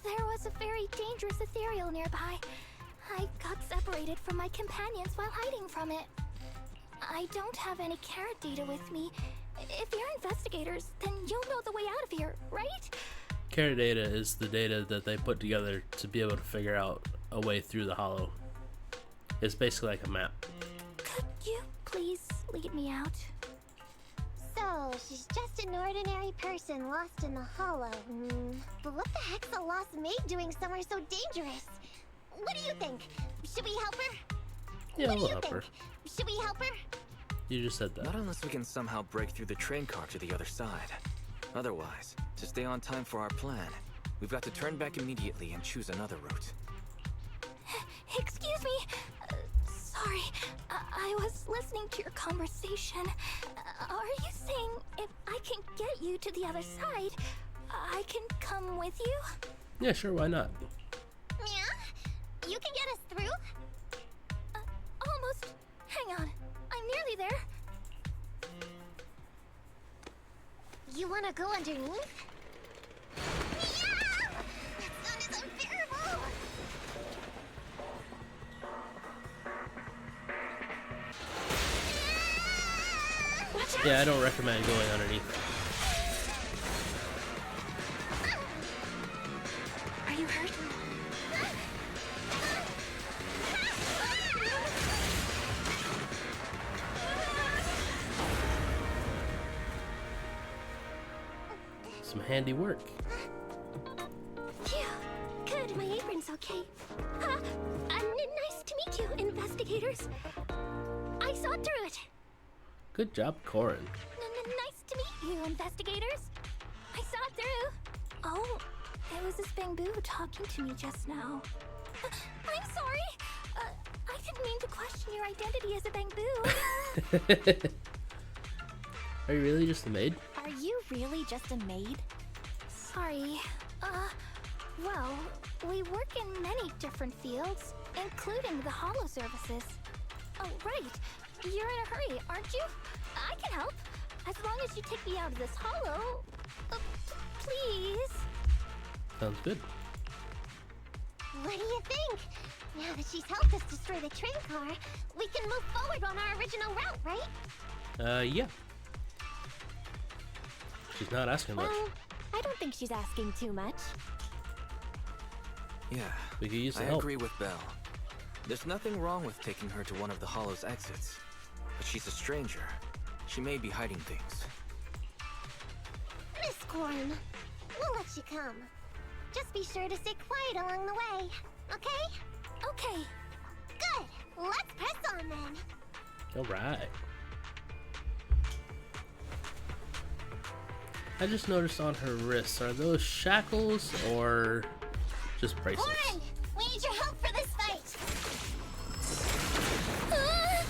Speaker 13: There was a very dangerous ethereal nearby. I got separated from my companions while hiding from it. I don't have any carrot data with me. If you're investigators, then you'll know the way out of here, right?
Speaker 1: Carrot data is the data that they put together to be able to figure out a way through the hollow. It's basically like a map.
Speaker 13: Could you please lead me out?
Speaker 9: So, she's just an ordinary person lost in the hollow. But what the heck's a lost maid doing somewhere so dangerous? What do you think? Should we help her?
Speaker 1: Yeah,
Speaker 9: what do
Speaker 1: we'll
Speaker 9: you
Speaker 1: help
Speaker 9: think?
Speaker 1: her.
Speaker 9: Should we help her?
Speaker 1: You just said that.
Speaker 11: Not unless we can somehow break through the train car to the other side. Otherwise, to stay on time for our plan, we've got to turn back immediately and choose another route.
Speaker 13: Excuse me. Sorry, I was listening to your conversation. Are you saying if I can get you to the other side, I can come with you?
Speaker 1: Yeah, sure, why not?
Speaker 9: Yeah? You can get us through?
Speaker 13: Almost. Hang on, I'm nearly there.
Speaker 9: You wanna go underneath? Yeah! That sound is unbearable!
Speaker 1: Yeah, I don't recommend going underneath.
Speaker 13: Are you hurt?
Speaker 1: Some handy work.
Speaker 13: Phew. Good, my apron's okay. Nice to meet you, investigators. I saw through it.
Speaker 1: Good job, Corin.
Speaker 13: Nice to meet you, investigators. I saw it through. Oh, it was this bamboo talking to me just now. I'm sorry. I didn't mean to question your identity as a bamboo.
Speaker 1: Are you really just a maid?
Speaker 13: Are you really just a maid? Sorry. Well, we work in many different fields, including the hollow services. Oh, right. You're in a hurry, aren't you? I can help. As long as you take me out of this hollow. Please.
Speaker 1: Sounds good.
Speaker 9: What do you think? Now that she's helped us destroy the train car, we can move forward on our original route, right?
Speaker 1: Yeah. She's not asking much.
Speaker 13: Well, I don't think she's asking too much.
Speaker 11: Yeah,
Speaker 1: We could use the
Speaker 11: I
Speaker 1: help.
Speaker 11: agree with Belle. There's nothing wrong with taking her to one of the hollow's exits. But she's a stranger. She may be hiding things.
Speaker 9: Miss Corin, we'll let you come. Just be sure to stay quiet along the way, okay?
Speaker 13: Okay.
Speaker 9: Good. Let's press on then.
Speaker 1: Alright. I just noticed on her wrists, are those shackles or just bracelets?
Speaker 9: Corin, we need your help for this fight. Well,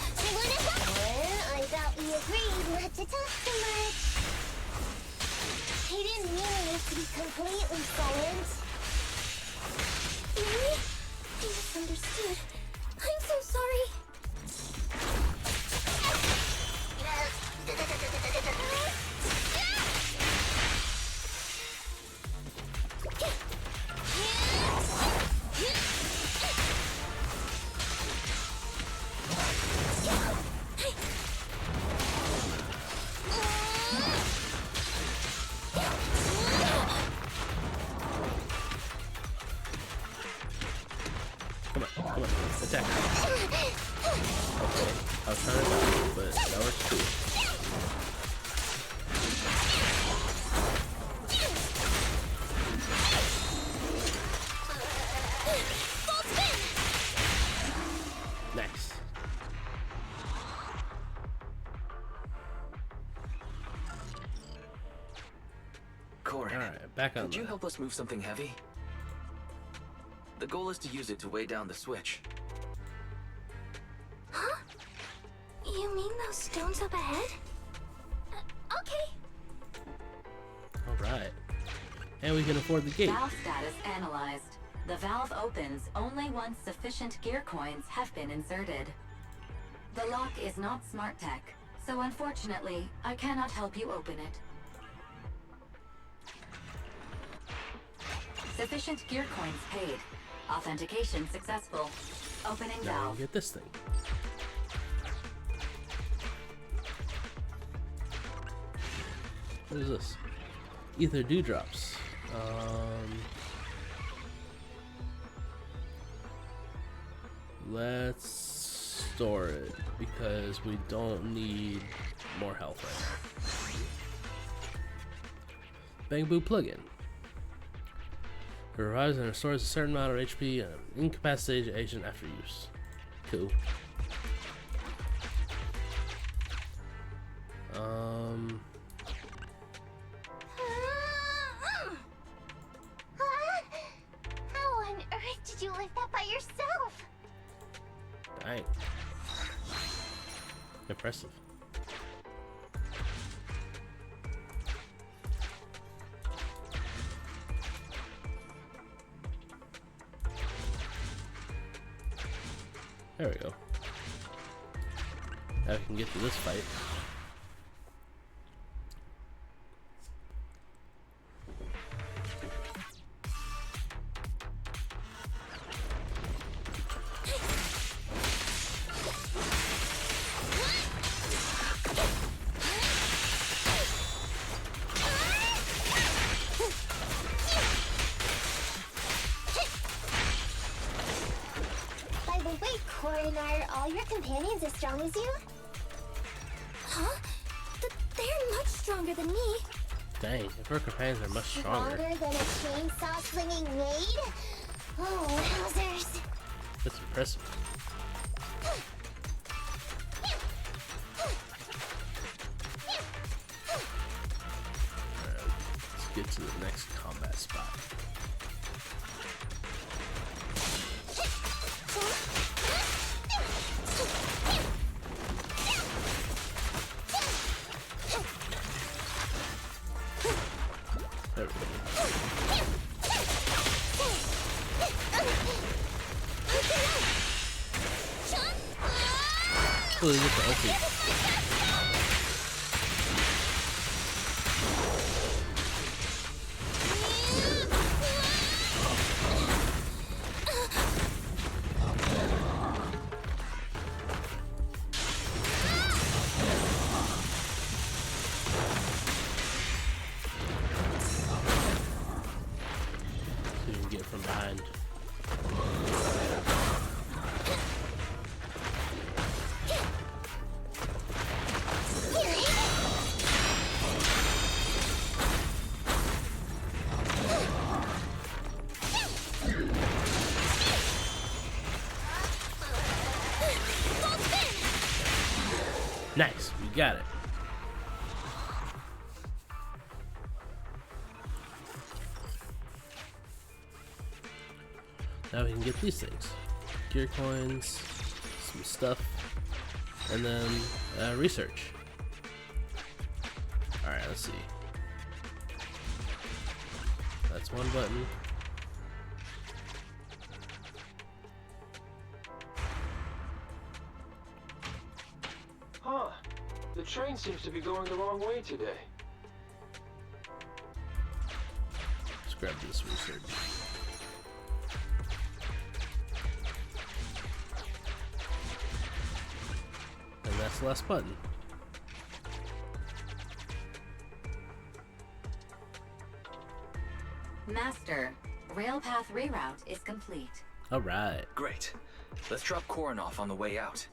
Speaker 9: I thought we agreed not to talk so much. I didn't mean it to be completely silent.
Speaker 13: Really? I misunderstood. I'm so sorry.
Speaker 1: Come on, attack. Okay, I was trying to dodge, but that works too. Nice.
Speaker 11: Corin,
Speaker 1: Alright, back on
Speaker 11: could you
Speaker 1: the...
Speaker 11: help us move something heavy? The goal is to use it to weigh down the switch.
Speaker 13: Huh? You mean those stones up ahead? Okay.
Speaker 1: Alright. And we can afford the gate.
Speaker 4: Valve status analyzed. The valve opens only once sufficient gear coins have been inserted. The lock is not smart tech, so unfortunately, I cannot help you open it. Sufficient gear coins paid. Authentication successful. Opening
Speaker 1: Now we
Speaker 4: valve.
Speaker 1: can get this thing. What is this? Ether dewdrops. Let's store it because we don't need more health right now. Bamboo plugin. It revives and restores a certain amount of HP and an incapacitated agent after use. Cool.
Speaker 9: How on earth did you lift that by yourself?
Speaker 1: Dang. Impressive. There we go. Now we can get to this fight.
Speaker 9: By the way, Corin, are all your companions as strong as you?
Speaker 13: Huh? They're much stronger than me.
Speaker 1: Dang, if our companions are much stronger.
Speaker 9: Stronger than a chainsaw slinging maid? Oh, wowzers.
Speaker 1: That's impressive. Alright, let's get to the next combat spot. There we go. Oh, they get the ulti. So you can get from behind. Nice, we got it. Now we can get these things. Gear coins, some stuff, and then research. Alright, let's see. That's one button.
Speaker 14: Huh. The train seems to be going the wrong way today.
Speaker 1: Let's grab this research. And that's the last button.
Speaker 4: Master, railpath reroute is complete.
Speaker 1: Alright.
Speaker 11: Great. Let's drop Corin off on the way out.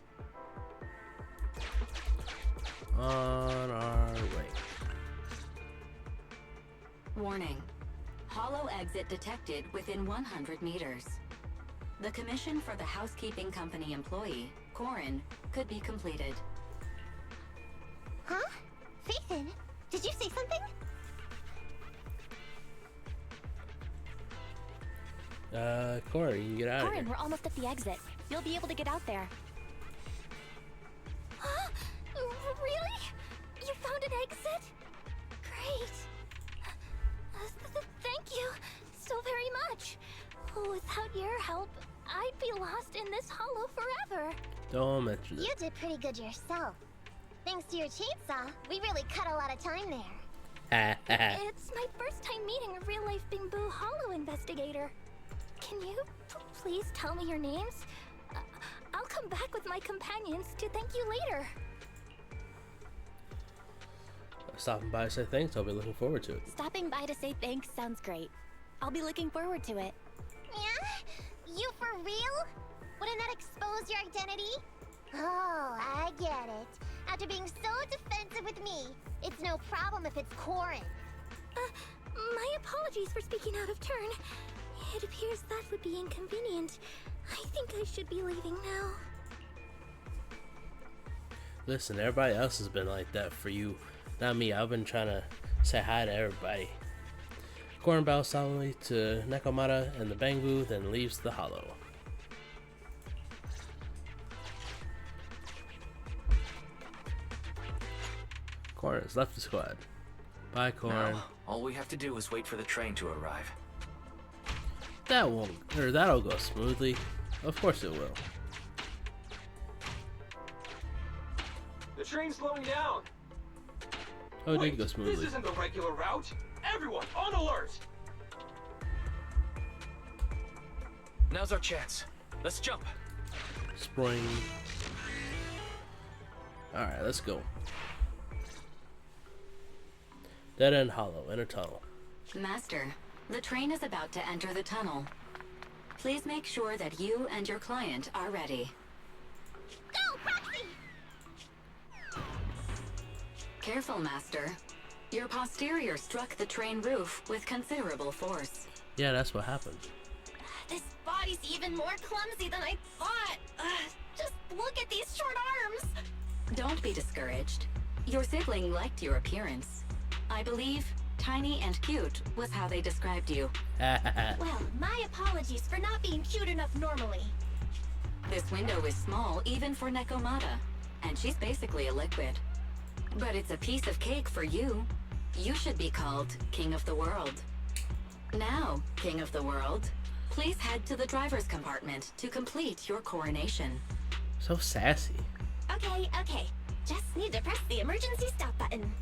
Speaker 1: On our way.
Speaker 4: Warning. Hollow exit detected within 100 meters. The commission for the housekeeping company employee, Corin, could be completed.
Speaker 9: Huh? Phaethon, did you say something?
Speaker 1: Corey, you can get out of
Speaker 13: Corin,
Speaker 1: here.
Speaker 13: we're almost at the exit. You'll be able to get out there. Huh? Really? You found an exit? Great. Thank you so very much. Without your help, I'd be lost in this hollow forever.
Speaker 1: Don't mention
Speaker 9: You
Speaker 1: it.
Speaker 9: did pretty good yourself. Thanks to your chainsaw, we really cut a lot of time there.
Speaker 13: It's my first time meeting a real-life Bingbu Hollow investigator. Can you please tell me your names? I'll come back with my companions to thank you later.
Speaker 1: Stopping by to say thanks. I'll be looking forward to it.
Speaker 3: Stopping by to say thanks sounds great. I'll be looking forward to it.
Speaker 9: Yeah? You for real? Wouldn't that expose your identity? Oh, I get it. After being so defensive with me, it's no problem if it's Corin.
Speaker 13: My apologies for speaking out of turn. It appears that would be inconvenient. I think I should be leaving now.
Speaker 1: Listen, everybody else has been like that for you. Not me. I've been trying to say hi to everybody. Corin bows solemnly to Nekomata and the Bangbu, then leaves the hollow. Corin has left the squad. Bye, Corin.
Speaker 11: Now, all we have to do is wait for the train to arrive.
Speaker 1: That'll go smoothly. Of course it will.
Speaker 14: The train's slowing down.
Speaker 1: Oh, it did go smoothly.
Speaker 14: This isn't the regular route. Everyone, on alert!
Speaker 11: Now's our chance. Let's jump.
Speaker 1: Spring. Alright, let's go. Dead end hollow in a tunnel.
Speaker 4: Master, the train is about to enter the tunnel. Please make sure that you and your client are ready.
Speaker 9: Go, Proxy!
Speaker 4: Careful, Master. Your posterior struck the train roof with considerable force.
Speaker 1: Yeah, that's what happened.
Speaker 3: This body's even more clumsy than I thought. Just look at these short arms.
Speaker 4: Don't be discouraged. Your sibling liked your appearance. I believe tiny and cute was how they described you.
Speaker 3: Well, my apologies for not being cute enough normally.
Speaker 4: This window is small even for Nekomata, and she's basically a liquid. But it's a piece of cake for you. You should be called King of the World. Now, King of the World, please head to the driver's compartment to complete your coronation.
Speaker 1: So sassy.
Speaker 3: Okay. Just need to press the emergency stop button.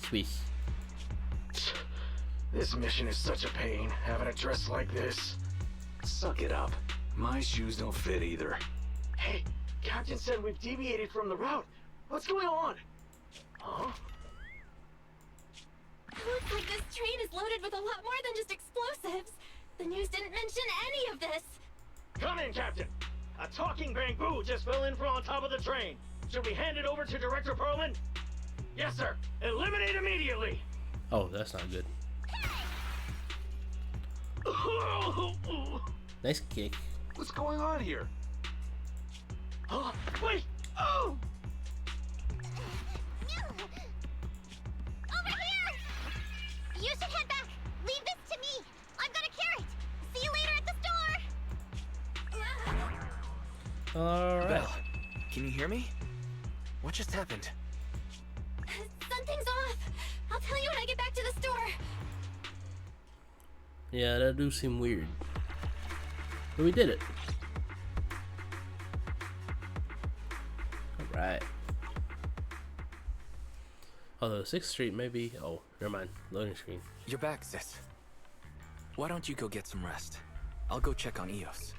Speaker 1: Sweet.
Speaker 10: This mission is such a pain, having a dress like this.
Speaker 6: Suck it up. My shoes don't fit either.
Speaker 10: Hey, Captain said we've deviated from the route. What's going on? Huh?
Speaker 3: Looks like this train is loaded with a lot more than just explosives. The news didn't mention any of this.
Speaker 10: Come in, Captain. A talking Bangbu just fell in from on top of the train. Should we hand it over to Director Perlman? Yes, sir. Eliminate immediately.
Speaker 1: Oh, that's not good. Nice kick.
Speaker 6: What's going on here?
Speaker 10: Wait! Oh!
Speaker 9: Over here! You should head back. Leave this to me. I've got a carrot. See you later at the store.
Speaker 1: Alright.
Speaker 11: Belle, can you hear me? What just happened?
Speaker 3: Something's off. I'll tell you when I get back to the store.
Speaker 1: Yeah, that do seem weird. But we did it. Alright. Although 6th Street maybe. Oh, never mind. Loading screen.
Speaker 11: You're back, sis. Why don't you go get some rest? I'll go check on Eos.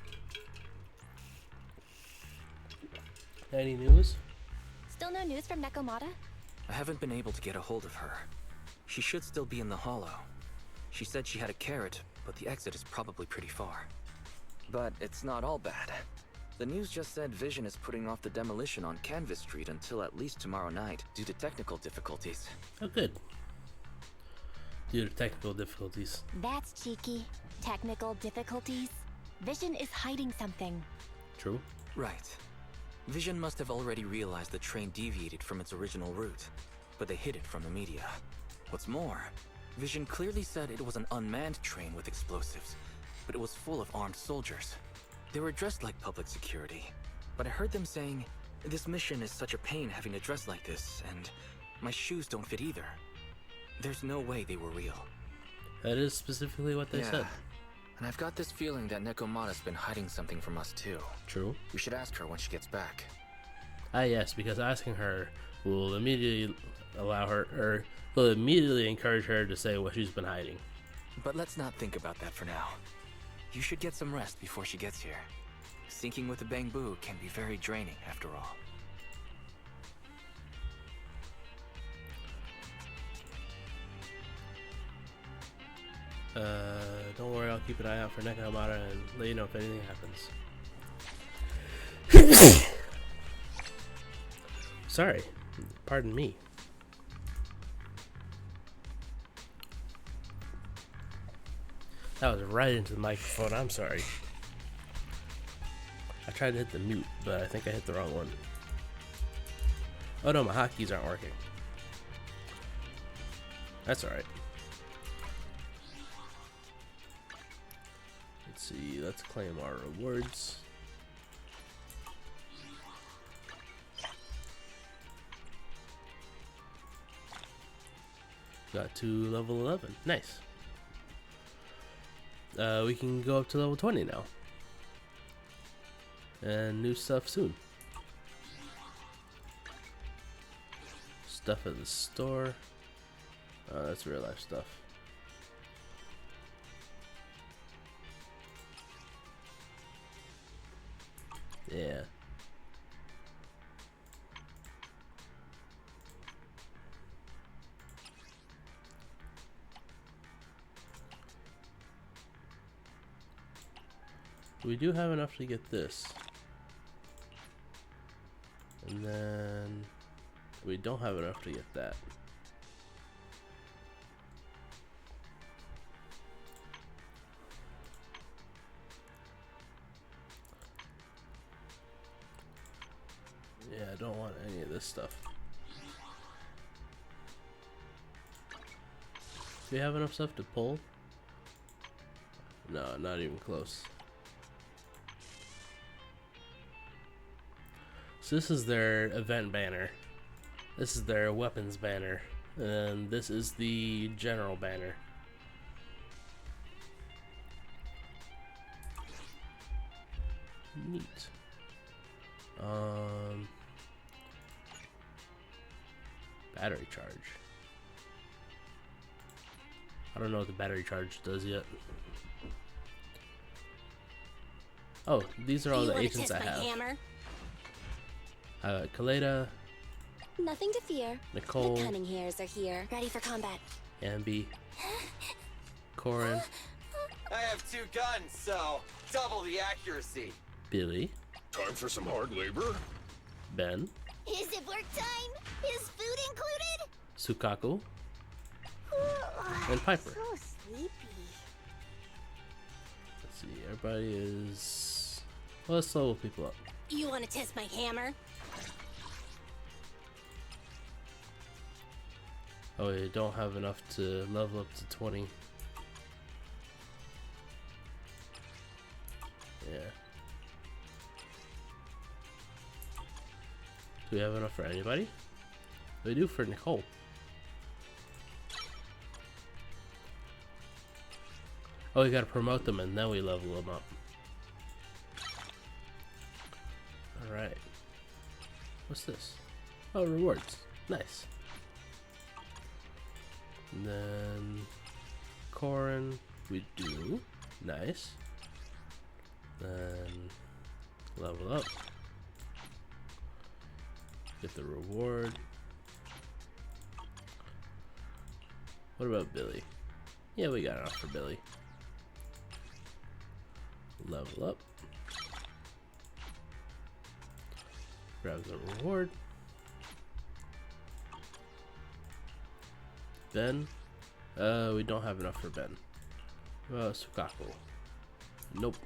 Speaker 1: Any news?
Speaker 3: Still no news from Nekomata?
Speaker 11: I haven't been able to get a hold of her. She should still be in the hollow. She said she had a carrot, but the exit is probably pretty far. But it's not all bad. The news just said Vision is putting off the demolition on Canvas Street until at least tomorrow night due to technical difficulties.
Speaker 1: Oh, good. Due to technical difficulties.
Speaker 3: That's cheeky. Technical difficulties. Vision is hiding something.
Speaker 1: True.
Speaker 11: Right. Vision must have already realized the train deviated from its original route, but they hid it from the media. What's more, Vision clearly said it was an unmanned train with explosives, but it was full of armed soldiers. They were dressed like public security, but I heard them saying, "This mission is such a pain having to dress like this, and my shoes don't fit either." There's no way they were real.
Speaker 1: That is specifically what they said.
Speaker 11: And I've got this feeling that Nekomata's been hiding something from us too.
Speaker 1: True.
Speaker 11: We should ask her when she gets back.
Speaker 1: Ah, yes, because asking her will immediately allow her, or will immediately encourage her to say what she's been hiding.
Speaker 11: But let's not think about that for now. You should get some rest before she gets here. Syncing with the Bangbu can be very draining, after all.
Speaker 1: Don't worry, I'll keep an eye out for Nekomata and let you know if anything happens. Sorry, pardon me. That was right into the microphone, I'm sorry. I tried to hit the mute, but I think I hit the wrong one. Oh no, my hotkeys aren't working. That's alright. Let's see, let's claim our rewards. Got to level 11. Nice. We can go up to level 20 now. And new stuff soon. Stuff at the store. Oh, that's real life stuff. Yeah. We do have enough to get this. And then we don't have enough to get that. Yeah, I don't want any of this stuff. Do we have enough stuff to pull? No, not even close. So this is their event banner. This is their weapons banner. And this is the general banner. Neat. Battery charge. I don't know what the battery charge does yet. Oh, these are all the agents I have.
Speaker 3: Hammer?
Speaker 1: Kaleda,
Speaker 3: Nothing to fear.
Speaker 1: Nicole,
Speaker 3: The cunning hairs are here, ready for combat.
Speaker 1: Ambi, Corin,
Speaker 5: I have 2 guns, so double the accuracy.
Speaker 1: Billy,
Speaker 8: Time for some hard labor?
Speaker 1: Ben,
Speaker 9: Is it work time? Is food included?
Speaker 1: Sukaku, and Piper.
Speaker 9: So sleepy.
Speaker 1: Let's see, everybody is... Well, let's level people up.
Speaker 3: You want to test my hammer?
Speaker 1: Oh, we don't have enough to level up to 20. Yeah. Do we have enough for anybody? We do for Nicole. Oh, we gotta promote them and then we level them up. Alright. What's this? Oh, rewards. Nice. And then Corin, we do. Nice. Then level up. Get the reward. What about Billy? Yeah, we got enough for Billy. Level up. Grab the reward. Ben. We don't have enough for Ben. Sukaku. Nope.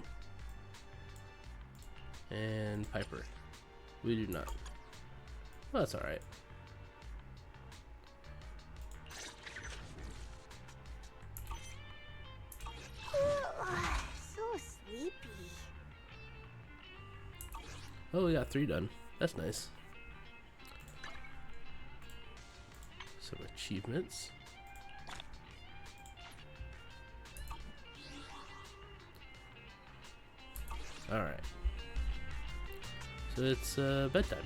Speaker 1: And Piper. We do not. Well, that's alright.
Speaker 9: So sleepy.
Speaker 1: Oh, we got 3 done. That's nice. Some achievements. Alright. So it's bedtime.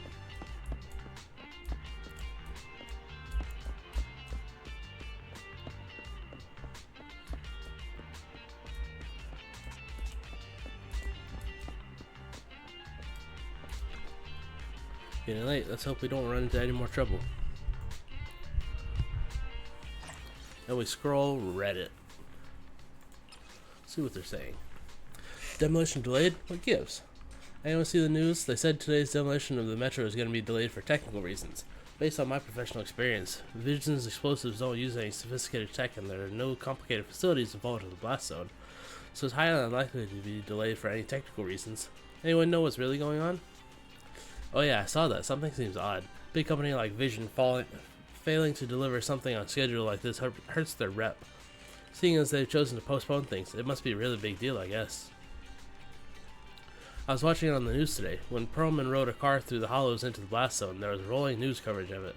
Speaker 1: Getting late. Let's hope we don't run into any more trouble. And we scroll Reddit. See what they're saying. Demolition delayed? What gives? Anyone see the news? They said today's demolition of the metro is going to be delayed for technical reasons. Based on my professional experience, Vision's explosives don't use any sophisticated tech and there are no complicated facilities involved in the blast zone. So it's highly unlikely to be delayed for any technical reasons. Anyone know what's really going on? Oh yeah, I saw that. Something seems odd. Big company like Vision failing to deliver something on schedule like this hurts their rep. Seeing as they've chosen to postpone things, it must be a really big deal, I guess. I was watching it on the news today. When Perlman rode a car through the hollows into the blast zone, there was rolling news coverage of it.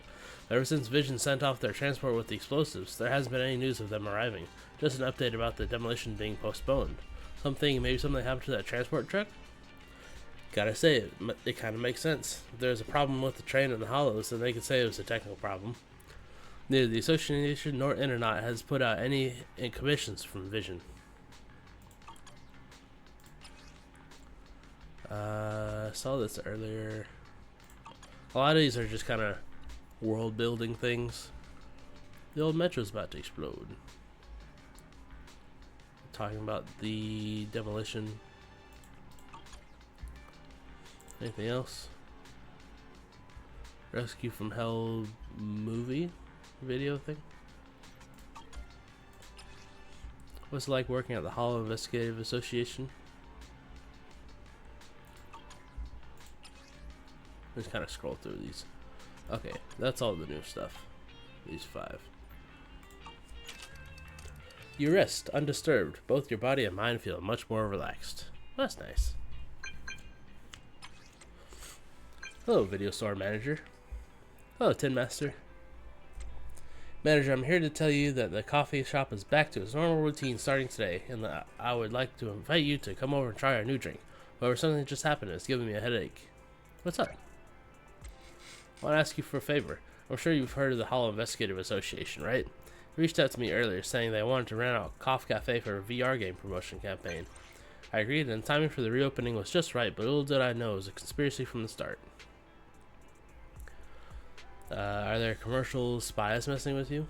Speaker 1: Ever since Vision sent off their transport with the explosives, there hasn't been any news of them arriving. Just an update about the demolition being postponed. Maybe something happened to that transport truck? Gotta say, it kind of makes sense. If there's a problem with the train in the hollows, then they could say it was a technical problem. Neither the association nor Internet has put out any commissions from Vision. I saw this earlier. A lot of these are just kind of world building things. The old metro's about to explode. Talking about the demolition. Anything else? Rescue from Hell movie video thing? What's it like working at the Hollow Investigative Association? Just kind of scroll through these. Okay, that's all the new stuff. These 5. You rest undisturbed. Both your body and mind feel much more relaxed. That's nice. Hello, video store manager. Hello, Tin Master. Manager, I'm here to tell you that the coffee shop is back to its normal routine starting today, and that I would like to invite you to come over and try our new drink. However, something just happened and it's giving me a headache. What's up? I want to ask you for a favor. I'm sure you've heard of the Hollow Investigative Association, right? They reached out to me earlier saying they wanted to rent out Cough Cafe for a VR game promotion campaign. I agreed, and the timing for the reopening was just right, but little did I know it was a conspiracy from the start. Are there commercial spies messing with you?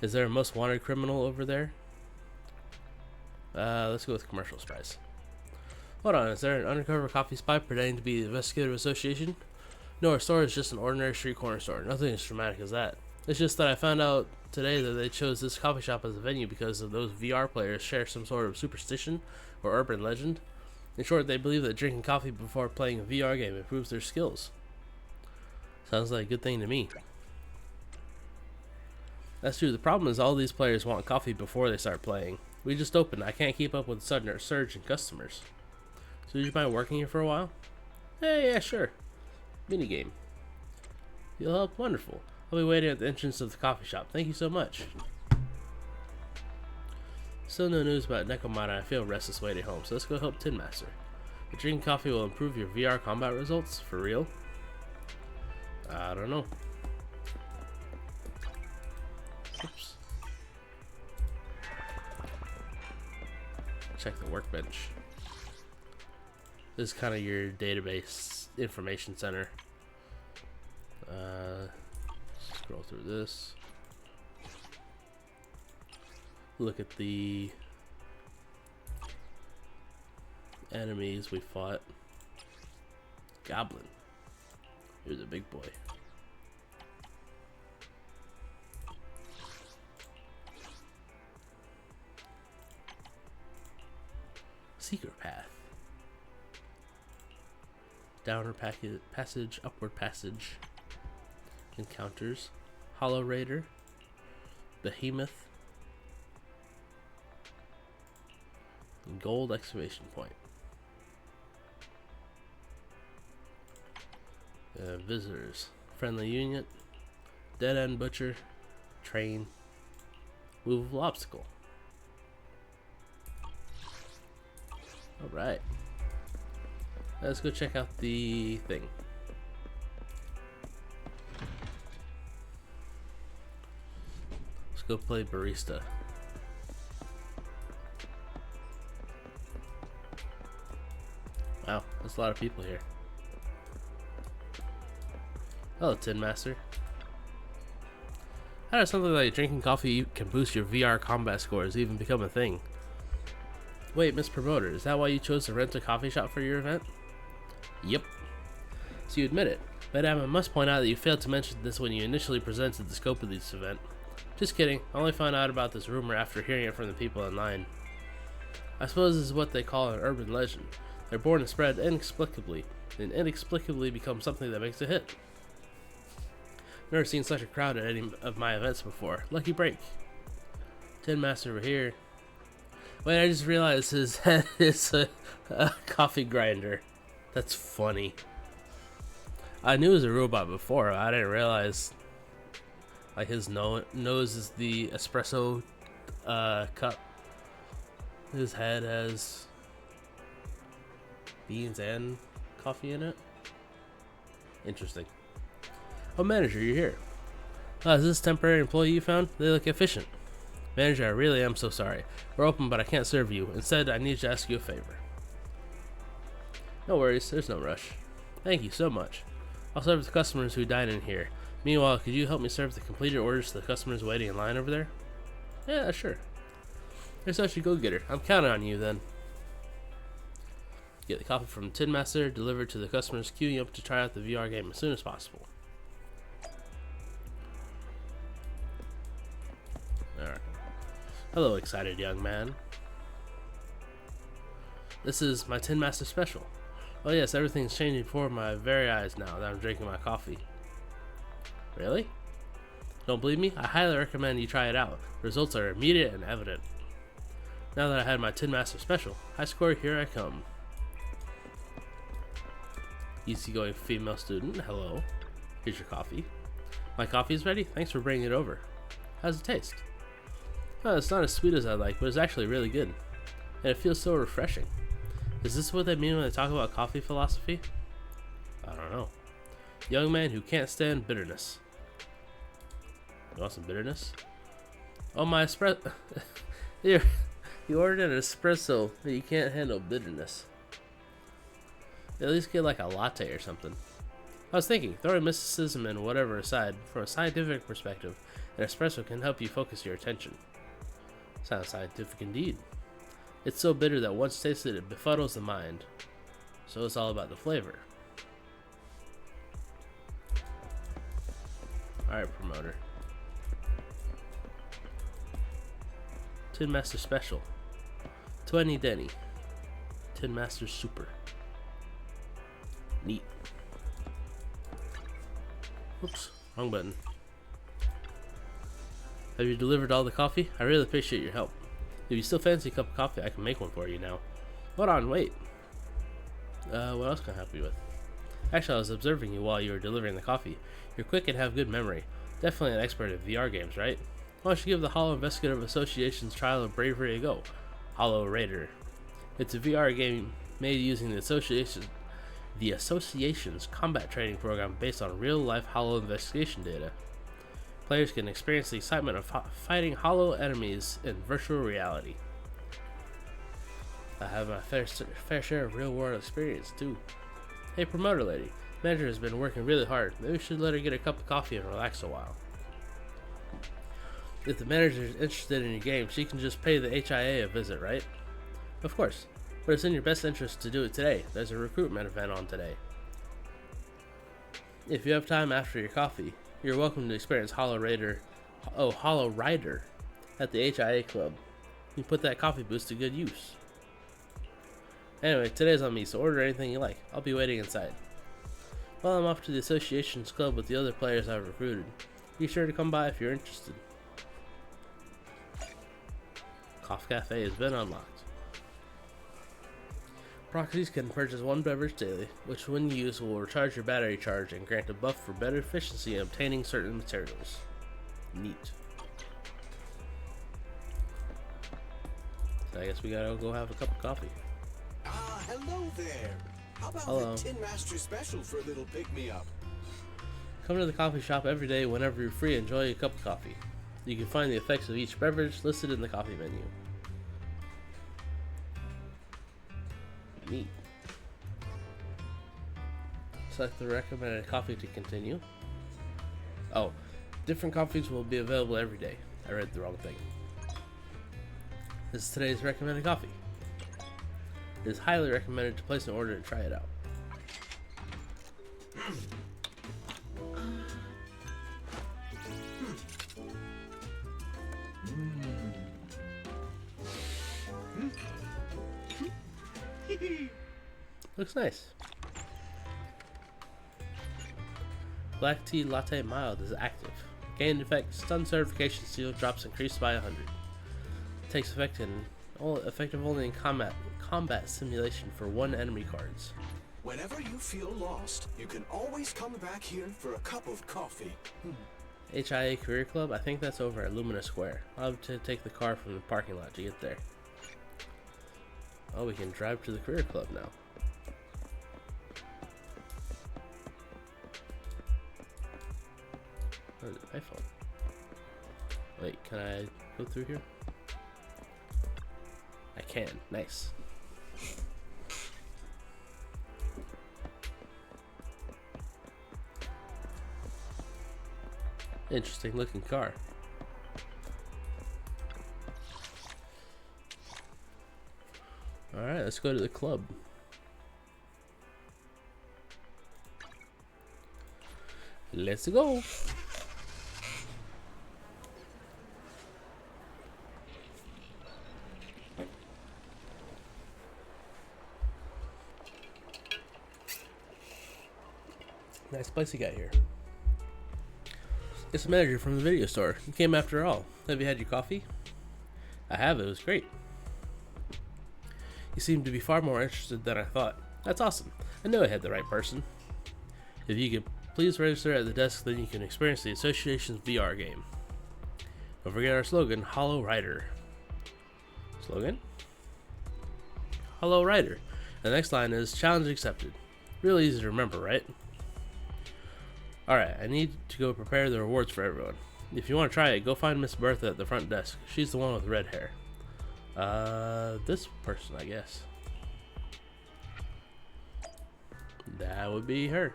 Speaker 1: Is there a most wanted criminal over there? Let's go with commercial spies. Hold on, is there an undercover coffee spy pretending to be the Investigative Association? No, our store is just an ordinary street corner store. Nothing as dramatic as that. It's just that I found out today that they chose this coffee shop as a venue because of those VR players share some sort of superstition or urban legend. In short, they believe that drinking coffee before playing a VR game improves their skills. Sounds like a good thing to me. That's true. The problem is all these players want coffee before they start playing. We just opened. I can't keep up with the sudden surge in customers. So would you mind working here for a while? Hey, yeah, sure. Minigame. You'll help? Wonderful. I'll be waiting at the entrance of the coffee shop. Thank you so much. Still no news about Nekomata and I feel restless waiting home, so let's go help Tin Master. The drinking coffee will improve your VR combat results? For real? I don't know. Oops. Check the workbench. This is kind of your database information center. Scroll through this. Look at the enemies we fought. Goblin. Here's a big boy. Secret path. Downer passage, upward passage. Encounters. Hollow Raider. Behemoth. And gold excavation point. Visitors. Friendly unit. Dead end butcher. Train. Movable obstacle. Alright. Let's go check out the thing. Let's go play barista. Wow, there's a lot of people here. Hello, Tin Master. How does something like drinking coffee can boost your VR combat scores even become a thing? Wait, Miss Promoter, is that why you chose to rent a coffee shop for your event? Yep. So you admit it, but I must point out that you failed to mention this when you initially presented the scope of this event. Just kidding, I only found out about this rumor after hearing it from the people online. I suppose this is what they call an urban legend. They're born and spread inexplicably, and inexplicably become something that makes a hit. Never seen such a crowd at any of my events before. Lucky break. Tin Master over here. Wait, I just realized his head is a coffee grinder. That's funny. I knew it was a robot before. I didn't realize like his nose is the espresso cup. His head has beans and coffee in it. Interesting. Oh, manager, you're here. Is this temporary employee you found? They look efficient. Manager, I really am so sorry. We're open, but I can't serve you. Instead, I need to ask you a favor. No worries, there's no rush. Thank you so much. I'll serve the customers who dine in here. Meanwhile, could you help me serve the completed orders to the customers waiting in line over there? Yeah, sure. You're such a go-getter. I'm counting on you, then. Get the coffee from the Tin Master delivered to the customers queuing up to try out the VR game as soon as possible. Alright. Hello, excited young man. This is my Tin Master special. Oh yes, everything's changing before my very eyes now that I'm drinking my coffee. Really? Don't believe me? I highly recommend you try it out. Results are immediate and evident. Now that I had my Tin Master special, high score, here I come. Easygoing female student, hello. Here's your coffee. My coffee is ready? Thanks for bringing it over. How's it taste? Oh, it's not as sweet as I like, but it's actually really good. And it feels so refreshing. Is this what they mean when they talk about coffee philosophy? I don't know. Young man who can't stand bitterness. You want some bitterness? Oh, my espresso. You ordered an espresso, but you can't handle bitterness. At least get like a latte or something. I was thinking, throwing mysticism and whatever aside, from a scientific perspective, an espresso can help you focus your attention. Sounds scientific indeed. It's so bitter that once tasted it befuddles the mind. So it's all about the flavor. Alright, promoter. Tin Master Special. 20 Denny. Tin Master Super. Neat. Oops, wrong button. Have you delivered all the coffee? I really appreciate your help. If you still fancy a cup of coffee, I can make one for you now. Hold on, wait. What else can I help you with? Actually, I was observing you while you were delivering the coffee. You're quick and have good memory. Definitely an expert at VR games, right? Why don't you give the Hollow Investigative Association's Trial of Bravery a go? Hollow Raider. It's a VR game made using the Association's combat training program based on real-life Hollow investigation data. Players can experience the excitement of fighting Hollow enemies in virtual reality. I have my fair share of real-world experience, too. Hey, promoter lady. Manager has been working really hard. Maybe we should let her get a cup of coffee and relax a while. If the manager is interested in your game, she can just pay the HIA a visit, right? Of course. But it's in your best interest to do it today. There's a recruitment event on today. If you have time after your coffee, you're welcome to experience Hollow Rider at the HIA Club. You can put that coffee boost to good use. Anyway, today's on me, so order anything you like. I'll be waiting inside. While I'm off to the association's club with the other players I've recruited. Be sure to come by if you're interested. Coffee Cafe has been unlocked. Proxies can purchase one beverage daily, which when used will recharge your battery charge and grant a buff for better efficiency in obtaining certain materials. Neat. So I guess we gotta go have a cup of coffee.
Speaker 15: Ah, hello there. How about
Speaker 1: Hello.
Speaker 15: a Tin Master special for a little pick-me-up?
Speaker 1: Come to the coffee shop every day whenever you're free and enjoy a cup of coffee. You can find the effects of each beverage listed in the coffee menu. Neat. Select the recommended coffee to continue. Oh, different coffees will be available every day. I read the wrong thing. This is today's recommended coffee. It is highly recommended to place an order and try it out. Looks nice. Black tea latte mild is active. Gained effect, stun certification seal drops increased by 100. Takes effect effective only in combat simulation for 1 enemy cards.
Speaker 15: Whenever you feel lost, you can always come back here for a cup of coffee.
Speaker 1: HIA Career Club, I think that's over at Lumina Square. I'll have to take the car from the parking lot to get there. Oh, we can drive to the Career Club now. Oh, the iPhone. Wait, can I go through here? I can. Nice. Interesting looking car. Alright, let's go to the club. Let's go. Nice place you got here. It's the manager from the video store. You came after all. Have you had your coffee? I have. It was great. You seem to be far more interested than I thought. That's awesome. I know I had the right person. If you could please register at the desk, then you can experience the association's VR game. Don't forget our slogan, Hollow Rider. Slogan? Hollow Rider. The next line is challenge accepted. Really easy to remember, right? Alright, I need to go prepare the rewards for everyone. If you want to try it, go find Miss Bertha at the front desk. She's the one with red hair. This person, I guess. That would be her.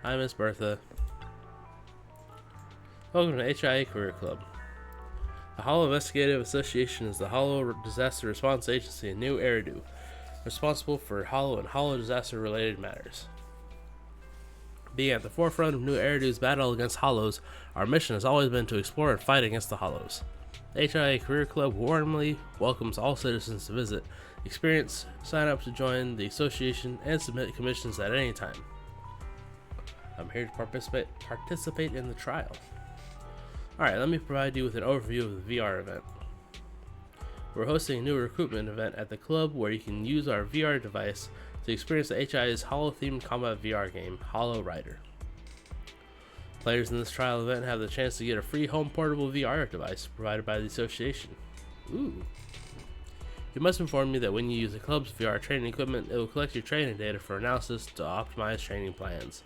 Speaker 1: Hi, Miss Bertha. Welcome to HIA Career Club. The Hollow Investigative Association is the Hollow Disaster Response Agency in New Eridu, responsible for Hollow and Hollow disaster-related matters. Being at the forefront of New Eridu's battle against Hollows, our mission has always been to explore and fight against the Hollows. The HIA Career Club warmly welcomes all citizens to visit, experience, sign up to join the association, and submit commissions at any time. I'm here to participate in the trial. Alright, let me provide you with an overview of the VR event. We're hosting a new recruitment event at the club where you can use our VR device to experience the HIA's Hollow-themed combat VR game, Hollow Rider. Players in this trial event have the chance to get a free home portable VR device provided by the association. Ooh. You must inform me that when you use the club's VR training equipment, it will collect your training data for analysis to optimize training plans.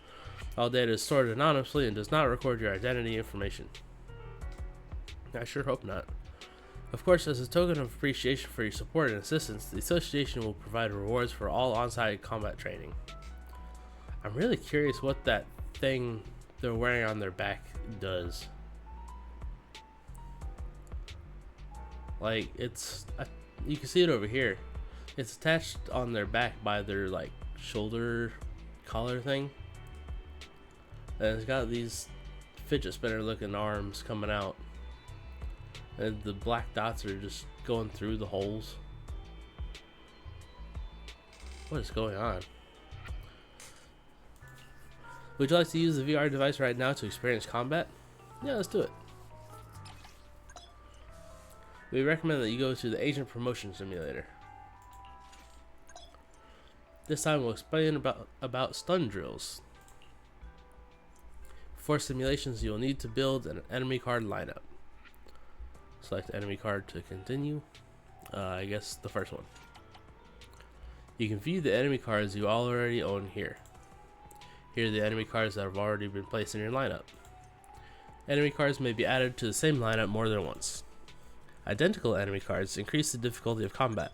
Speaker 1: All data is stored anonymously and does not record your identity information. I sure hope not. Of course, as a token of appreciation for your support and assistance, the association will provide rewards for all on-site combat training. I'm really curious what that thing they're wearing on their back does. Like, it's you can see it over here. It's attached on their back by their like shoulder collar thing, and it's got these fidget spinner looking arms coming out, and the black dots are just going through the holes. What is going on? Would you like to use the VR device right now to experience combat? Yeah, let's do it. We recommend that you go to the Agent Promotion Simulator. This time we'll explain about stun drills. For simulations, you'll need to build an enemy card lineup. Select enemy card to continue. I guess the first one. You can view the enemy cards you already own here. Here are the enemy cards that have already been placed in your lineup. Enemy cards may be added to the same lineup more than once. Identical enemy cards increase the difficulty of combat.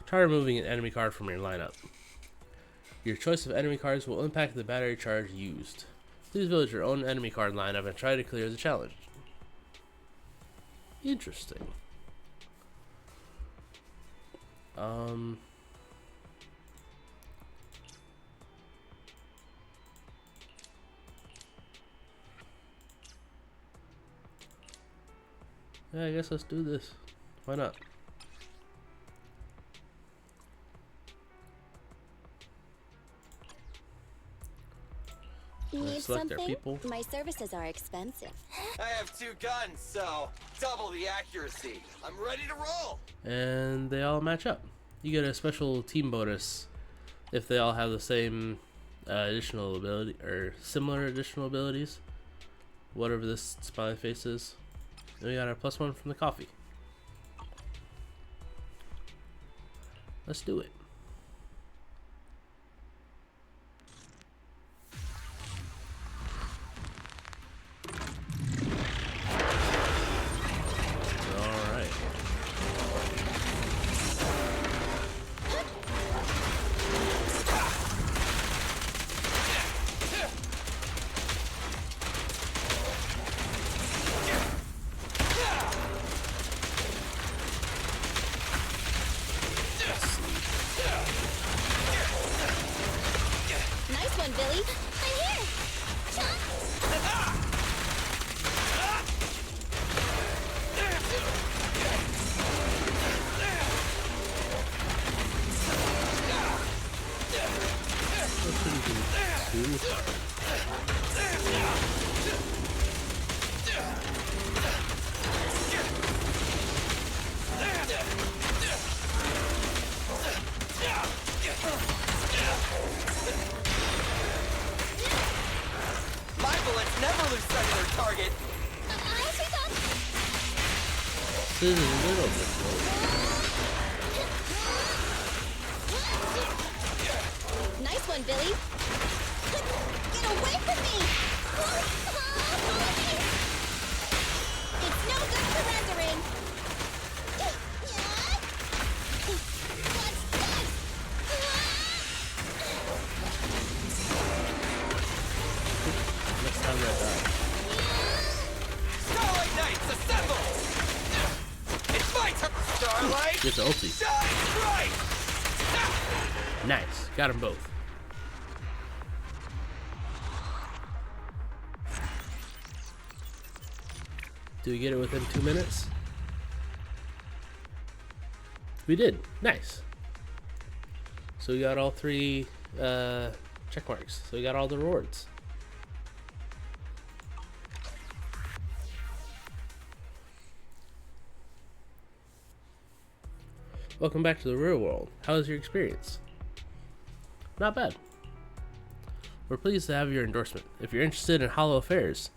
Speaker 1: Try removing an enemy card from your lineup. Your choice of enemy cards will impact the battery charge used. Please build your own enemy card lineup and try to clear the challenge. Interesting. Yeah, I guess let's do this. Why not?
Speaker 3: Need
Speaker 1: select our
Speaker 3: something?
Speaker 1: people.
Speaker 3: My services are expensive.
Speaker 5: I have 2 guns, so double the accuracy. I'm ready to roll.
Speaker 1: And they all match up. You get a special team bonus if they all have the same additional ability or similar additional abilities. Whatever this smiley face is. And we got our +1 from the coffee. Let's do it. Alright.
Speaker 3: Nice one, Billy. I'm here.
Speaker 5: My bullets never lose sight of their target.
Speaker 1: This is a little bit slow.
Speaker 3: Nice one, Billy. Get away from me! It's no good surrendering.
Speaker 1: Next time I die.
Speaker 5: Starlight Knights, assemble! It's my turn! Starlight!
Speaker 1: Get the ulti.
Speaker 5: Shine bright!
Speaker 1: Nice. Got them both. Do we get it within 2 minutes? We did. Nice. So we got all 3 check marks. So we got all the rewards. Welcome back to the real world. How was your experience? Not bad. We're pleased to have your endorsement. If you're interested in Hollow Affairs,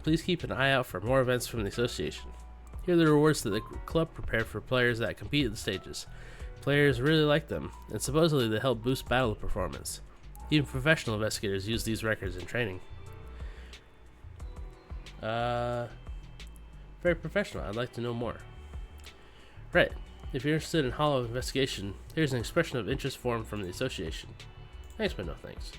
Speaker 1: please keep an eye out for more events from the association. Here are the rewards that the club prepared for players that compete at the stages. Players really like them, and supposedly they help boost battle performance. Even professional investigators use these records in training. Very professional. I'd like to know more. Right. If you're interested in Hollow Investigation, here's an expression of interest form from the association. Thanks, but no thanks.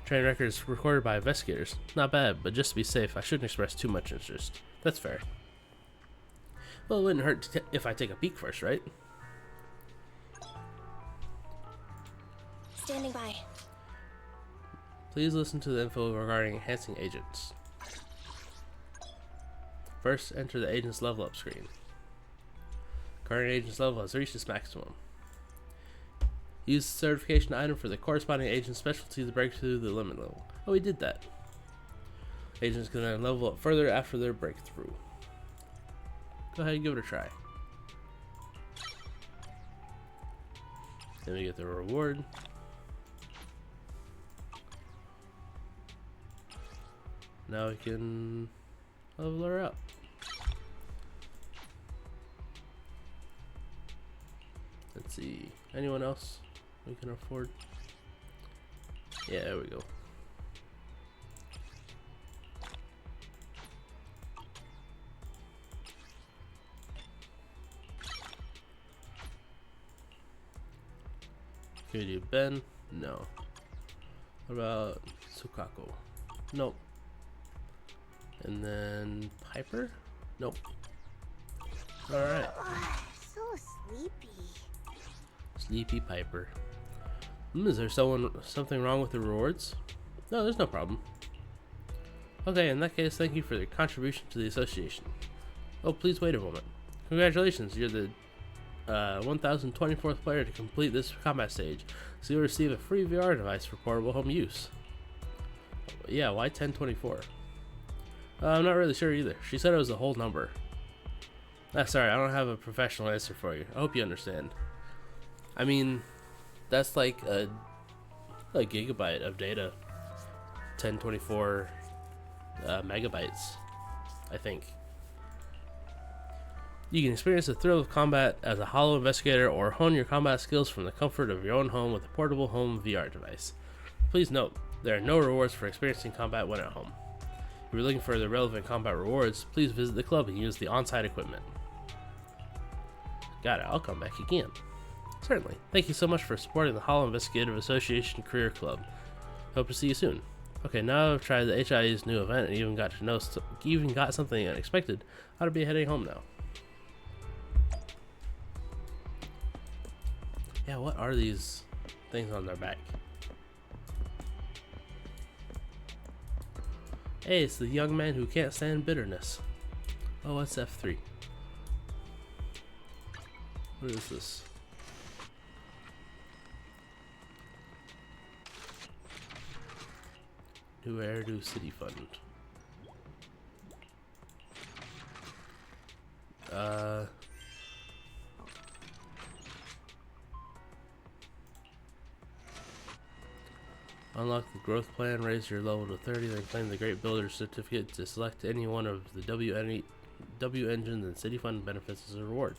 Speaker 1: Train records recorded by investigators. Not bad, but just to be safe, I shouldn't express too much interest. That's fair. Well, it wouldn't hurt if I take a peek first, right?
Speaker 3: Standing by.
Speaker 1: Please listen to the info regarding enhancing agents. First, enter the agent's level up screen. Current agent's level has reached its maximum. Use the certification item for the corresponding agent's specialty to break through the limit level. Oh, we did that. Agents can then level up further after their breakthrough. Go ahead and give it a try. Then we get the reward. Now we can level her up. Let's see. Anyone else? we can afford. Yeah, there we go. Can we do Ben? No. What about Sukako? Nope. And then Piper? Nope. Alright.
Speaker 9: So sleepy.
Speaker 1: Sleepy Piper. Is there something wrong with the rewards? No, there's no problem. Okay, in that case, thank you for your contribution to the association. Oh, please wait a moment. Congratulations, you're the 1024th player to complete this combat stage, so you'll receive a free VR device for portable home use. Yeah, why 1024? I'm not really sure either. She said it was a whole number. Sorry, I don't have a professional answer for you. I hope you understand. I mean, that's like a gigabyte of data. 1024 megabytes, I think. You can experience the thrill of combat as a Hollow investigator or hone your combat skills from the comfort of your own home with a portable home VR device. Please note, there are no rewards for experiencing combat when at home. If you're looking for the relevant combat rewards, please visit the club and use the on-site equipment. Got it, I'll come back again. Certainly. Thank you so much for supporting the Hollow Investigative Association Career Club. Hope to see you soon. Okay, now I've tried the HIA's new event and even got something unexpected. I ought to be heading home now. Yeah, what are these things on their back? Hey, it's the young man who can't stand bitterness. Oh, what's F3? What is this? New Eridu City Fund. Unlock the growth plan, raise your level to 30, then claim the Great Builder certificate to select any one of the W engines and City Fund benefits as a reward.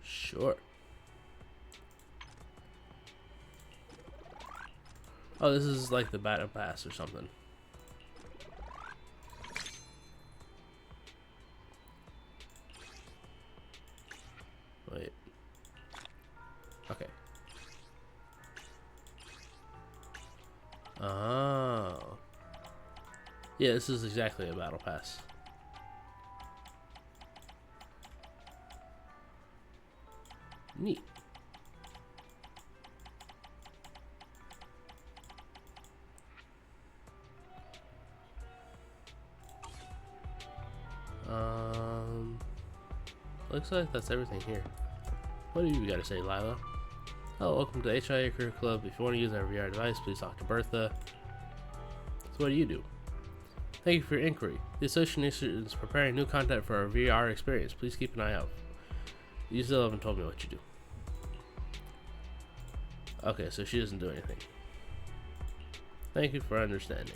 Speaker 1: Sure. Oh, this is like the Battle Pass or something. Wait. Okay. Oh. Yeah, this is exactly a Battle Pass. Neat. Looks like that's everything here. What do you got to say, Lila? Oh, welcome to HIA Career Club. If you want to use our VR device, please talk to Bertha. So what do you do? Thank you for your inquiry. The association is preparing new content for our VR experience. Please keep an eye out. You still haven't told me what you do. Okay, so she doesn't do anything. Thank you for understanding.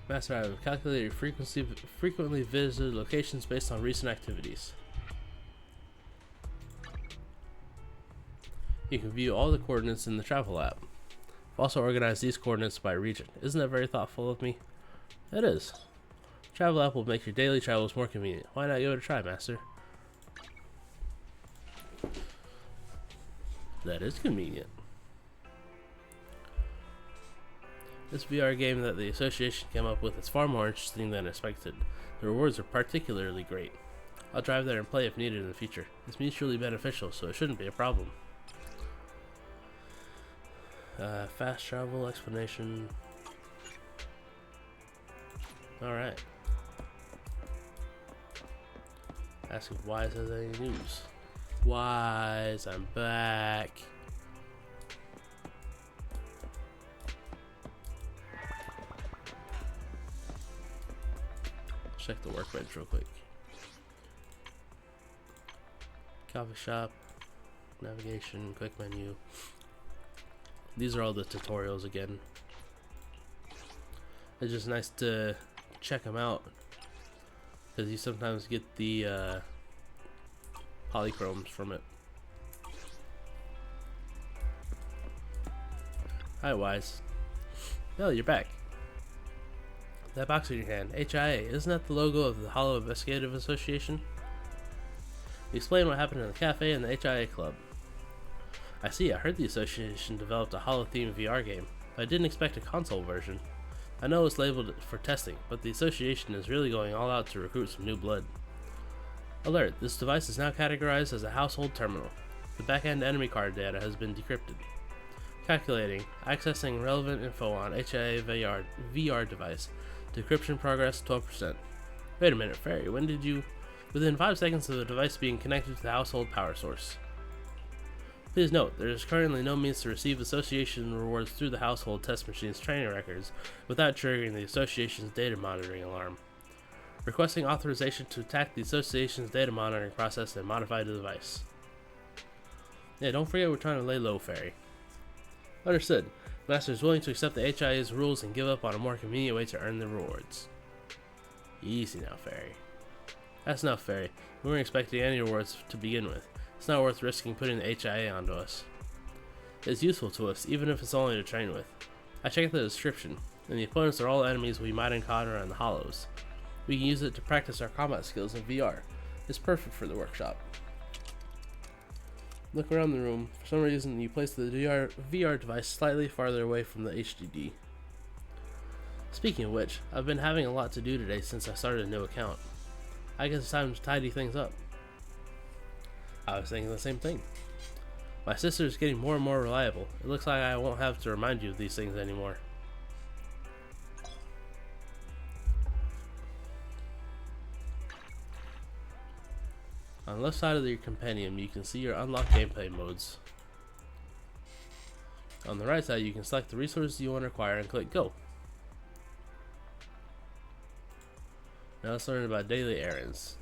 Speaker 1: Master, I have calculated your frequently visited locations based on recent activities. You can view all the coordinates in the travel app. I've also organized these coordinates by region. Isn't that very thoughtful of me? It is. Travel app will make your daily travels more convenient. Why not give it a try, Master? That is convenient. This VR game that the association came up with is far more interesting than expected. The rewards are particularly great. I'll drive there and play if needed in the future. It's mutually beneficial, so it shouldn't be a problem. Fast travel explanation. Alright. Ask if Wise has any news. Wise, I'm back. Check the workbench real quick. Coffee shop, navigation, quick menu. These are all the tutorials again. It's just nice to check them out because you sometimes get the polychromes from it. Hi, Wise. Belle, you're back. That box in your hand, HIA, isn't that the logo of the Hollow Investigative Association? Explain what happened in the cafe and the HIA club. I see, I heard the association developed a Hollow-themed VR game, but I didn't expect a console version. I know it's labeled for testing, but the association is really going all out to recruit some new blood. Alert, this device is now categorized as a household terminal. The back-end enemy card data has been decrypted. Calculating, accessing relevant info on HIA VR device. Decryption progress 12%. Wait a minute, Fairy, when did you... Within 5 seconds of the device being connected to the household power source. Please note, there is currently no means to receive association rewards through the household test machine's training records without triggering the association's data monitoring alarm. Requesting authorization to attack the association's data monitoring process and modify the device. Yeah, don't forget we're trying to lay low, Fairy. Understood. Master is willing to accept the HIA's rules and give up on a more convenient way to earn the rewards. Easy now, Fairy. That's enough, Fairy. We weren't expecting any rewards to begin with. It's not worth risking putting the HIA onto us. It's useful to us, even if it's only to train with. I checked the description, and the opponents are all enemies we might encounter in the Hollows. We can use it to practice our combat skills in VR. It's perfect for the workshop. Look around the room. For some reason, you place the VR device slightly farther away from the HDD. Speaking of which, I've been having a lot to do today since I started a new account. I guess it's time to tidy things up. I was thinking the same thing. My sister is getting more and more reliable. It looks like I won't have to remind you of these things anymore. On the left side of your compendium, you can see your unlocked gameplay modes. On the right side, you can select the resources you want to acquire and click Go. Now let's learn about daily errands.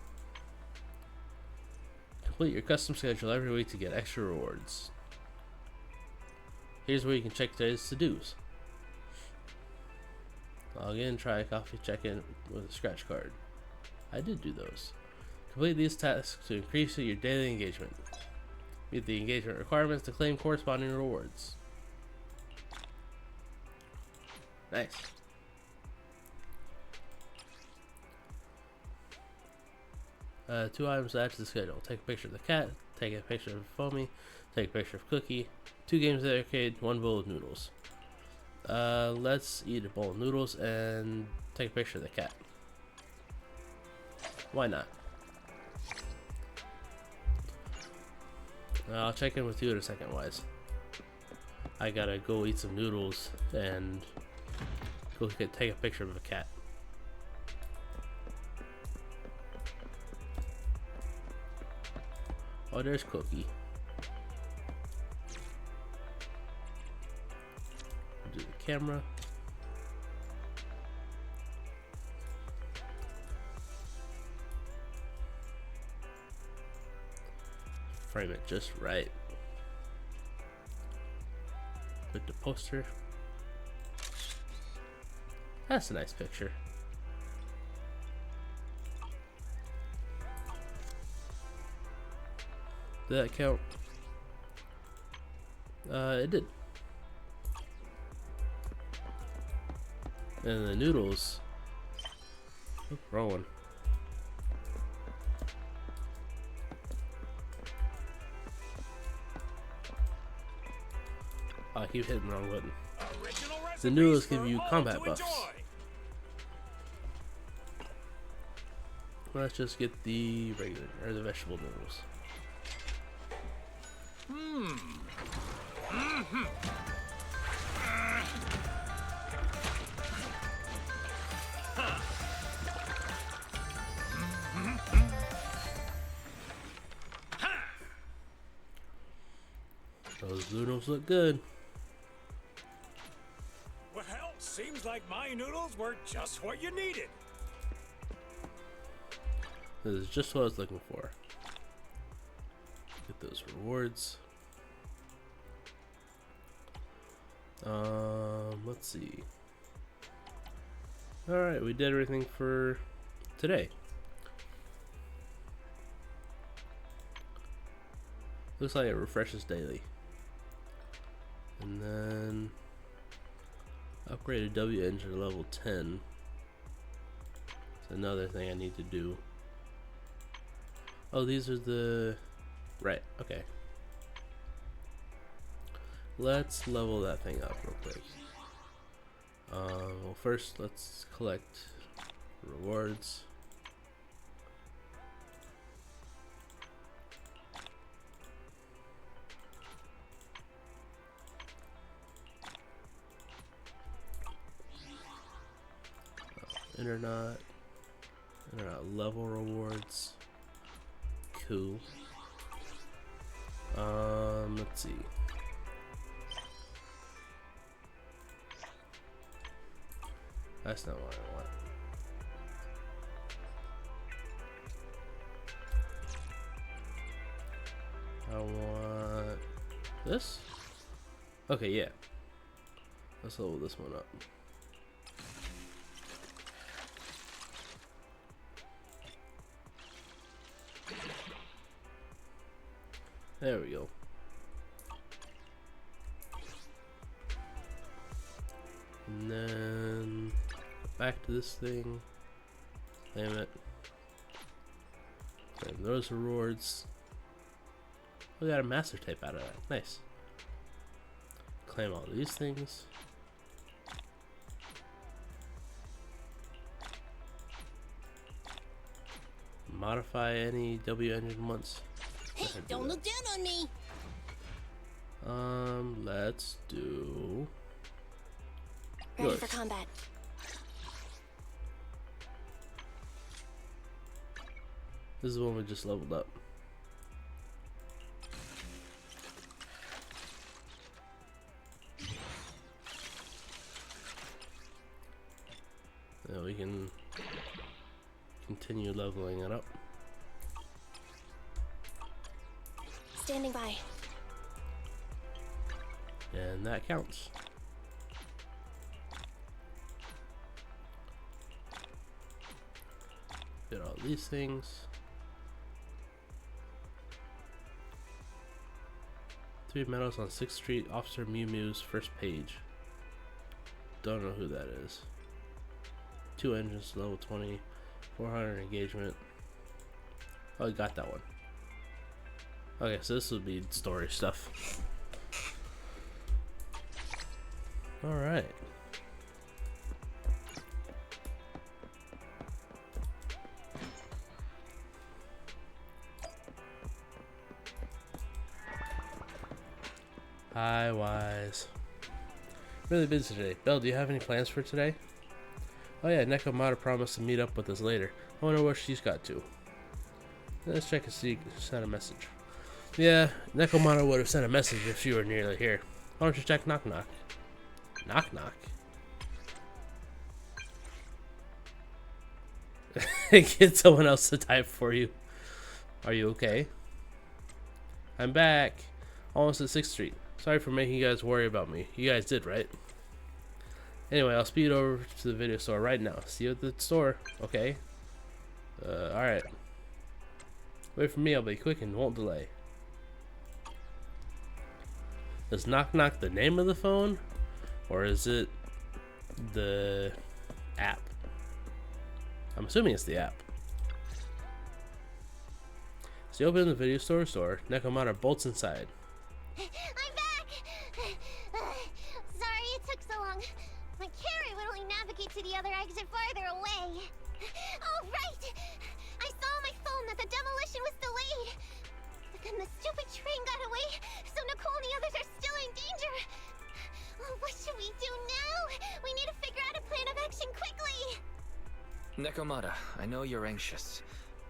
Speaker 1: Complete your custom schedule every week to get extra rewards. Here's where you can check today's to-dos. Log in, try a coffee, check in with a scratch card. I did do those. Complete these tasks to increase your daily engagement. Meet the engagement requirements to claim corresponding rewards. Nice. Two items to add to the schedule. Take a picture of the cat, take a picture of Foamy, take a picture of Cookie, 2 games at the arcade, 1 bowl of noodles. Let's eat a bowl of noodles and take a picture of the cat. Why not? I'll check in with you in a second, Wise. I gotta go eat some noodles and go take a picture of a cat. Oh, there's Cookie. Do the camera. Frame it just right. With the poster. That's a nice picture. Did that count? It did. And the noodles. Oh, wrong one. Oh, I keep hitting the wrong button. The noodles give you combat buffs. Let's just get the regular or the vegetable noodles. Those noodles look good.
Speaker 16: Well, seems like my noodles were just what you needed.
Speaker 1: This is just what I was looking for. Get those rewards. Let's see. Alright, we did everything for today. Looks like it refreshes daily. And then upgrade a W engine to level 10. It's another thing I need to do. Oh, these are the... Right, okay. Let's level that thing up real quick. Well, first let's collect rewards. Internet level rewards. Cool. Let's see. That's not what I want. I want this? Okay, yeah. Let's level this one up. There we go. And then back to this thing. Claim it. Claim those rewards. We got a master tape out of that. Nice. Claim all these things. Modify any W engine once.
Speaker 17: Hey, don't look down on me.
Speaker 1: Let's do.
Speaker 17: Ready for combat.
Speaker 1: This is the one we just leveled up. Now we can continue leveling it up.
Speaker 17: Standing by.
Speaker 1: And that counts. Get all these things. 3 medals on 6th Street, Officer Mew Mew's first page. Don't know who that is. 2 engines, level 20, 400 engagement. Oh, I got that one. Okay, so this would be story stuff. Alright. Hi, Wise. Really busy today. Belle, do you have any plans for today? Oh yeah, Nekomata promised to meet up with us later. I wonder where she's got to. Let's check and see. Send a message. Yeah, Nekomata would have sent a message if she were nearly here. Why don't you check knock knock? Knock knock. Get someone else to type for you. Are you okay? I'm back. Almost at 6th Street. Sorry for making you guys worry about me. You guys did, right? Anyway, I'll speed over to the video store right now. See you at the store, okay? Alright. Wait for me, I'll be quick and won't delay. Is knock knock the name of the phone? Or is it the app? I'm assuming it's the app. So you open the video store, Nekomata bolts inside.
Speaker 9: I'm back! Sorry it took so long. My carry would only navigate to the other exit farther away. Oh, right! I saw on my phone that the demolition was delayed. But then the stupid train got away, so Nicole and the others are still in danger. Oh, what should we do now? We need to figure out a plan of action quickly!
Speaker 11: Nekomata, I know you're anxious,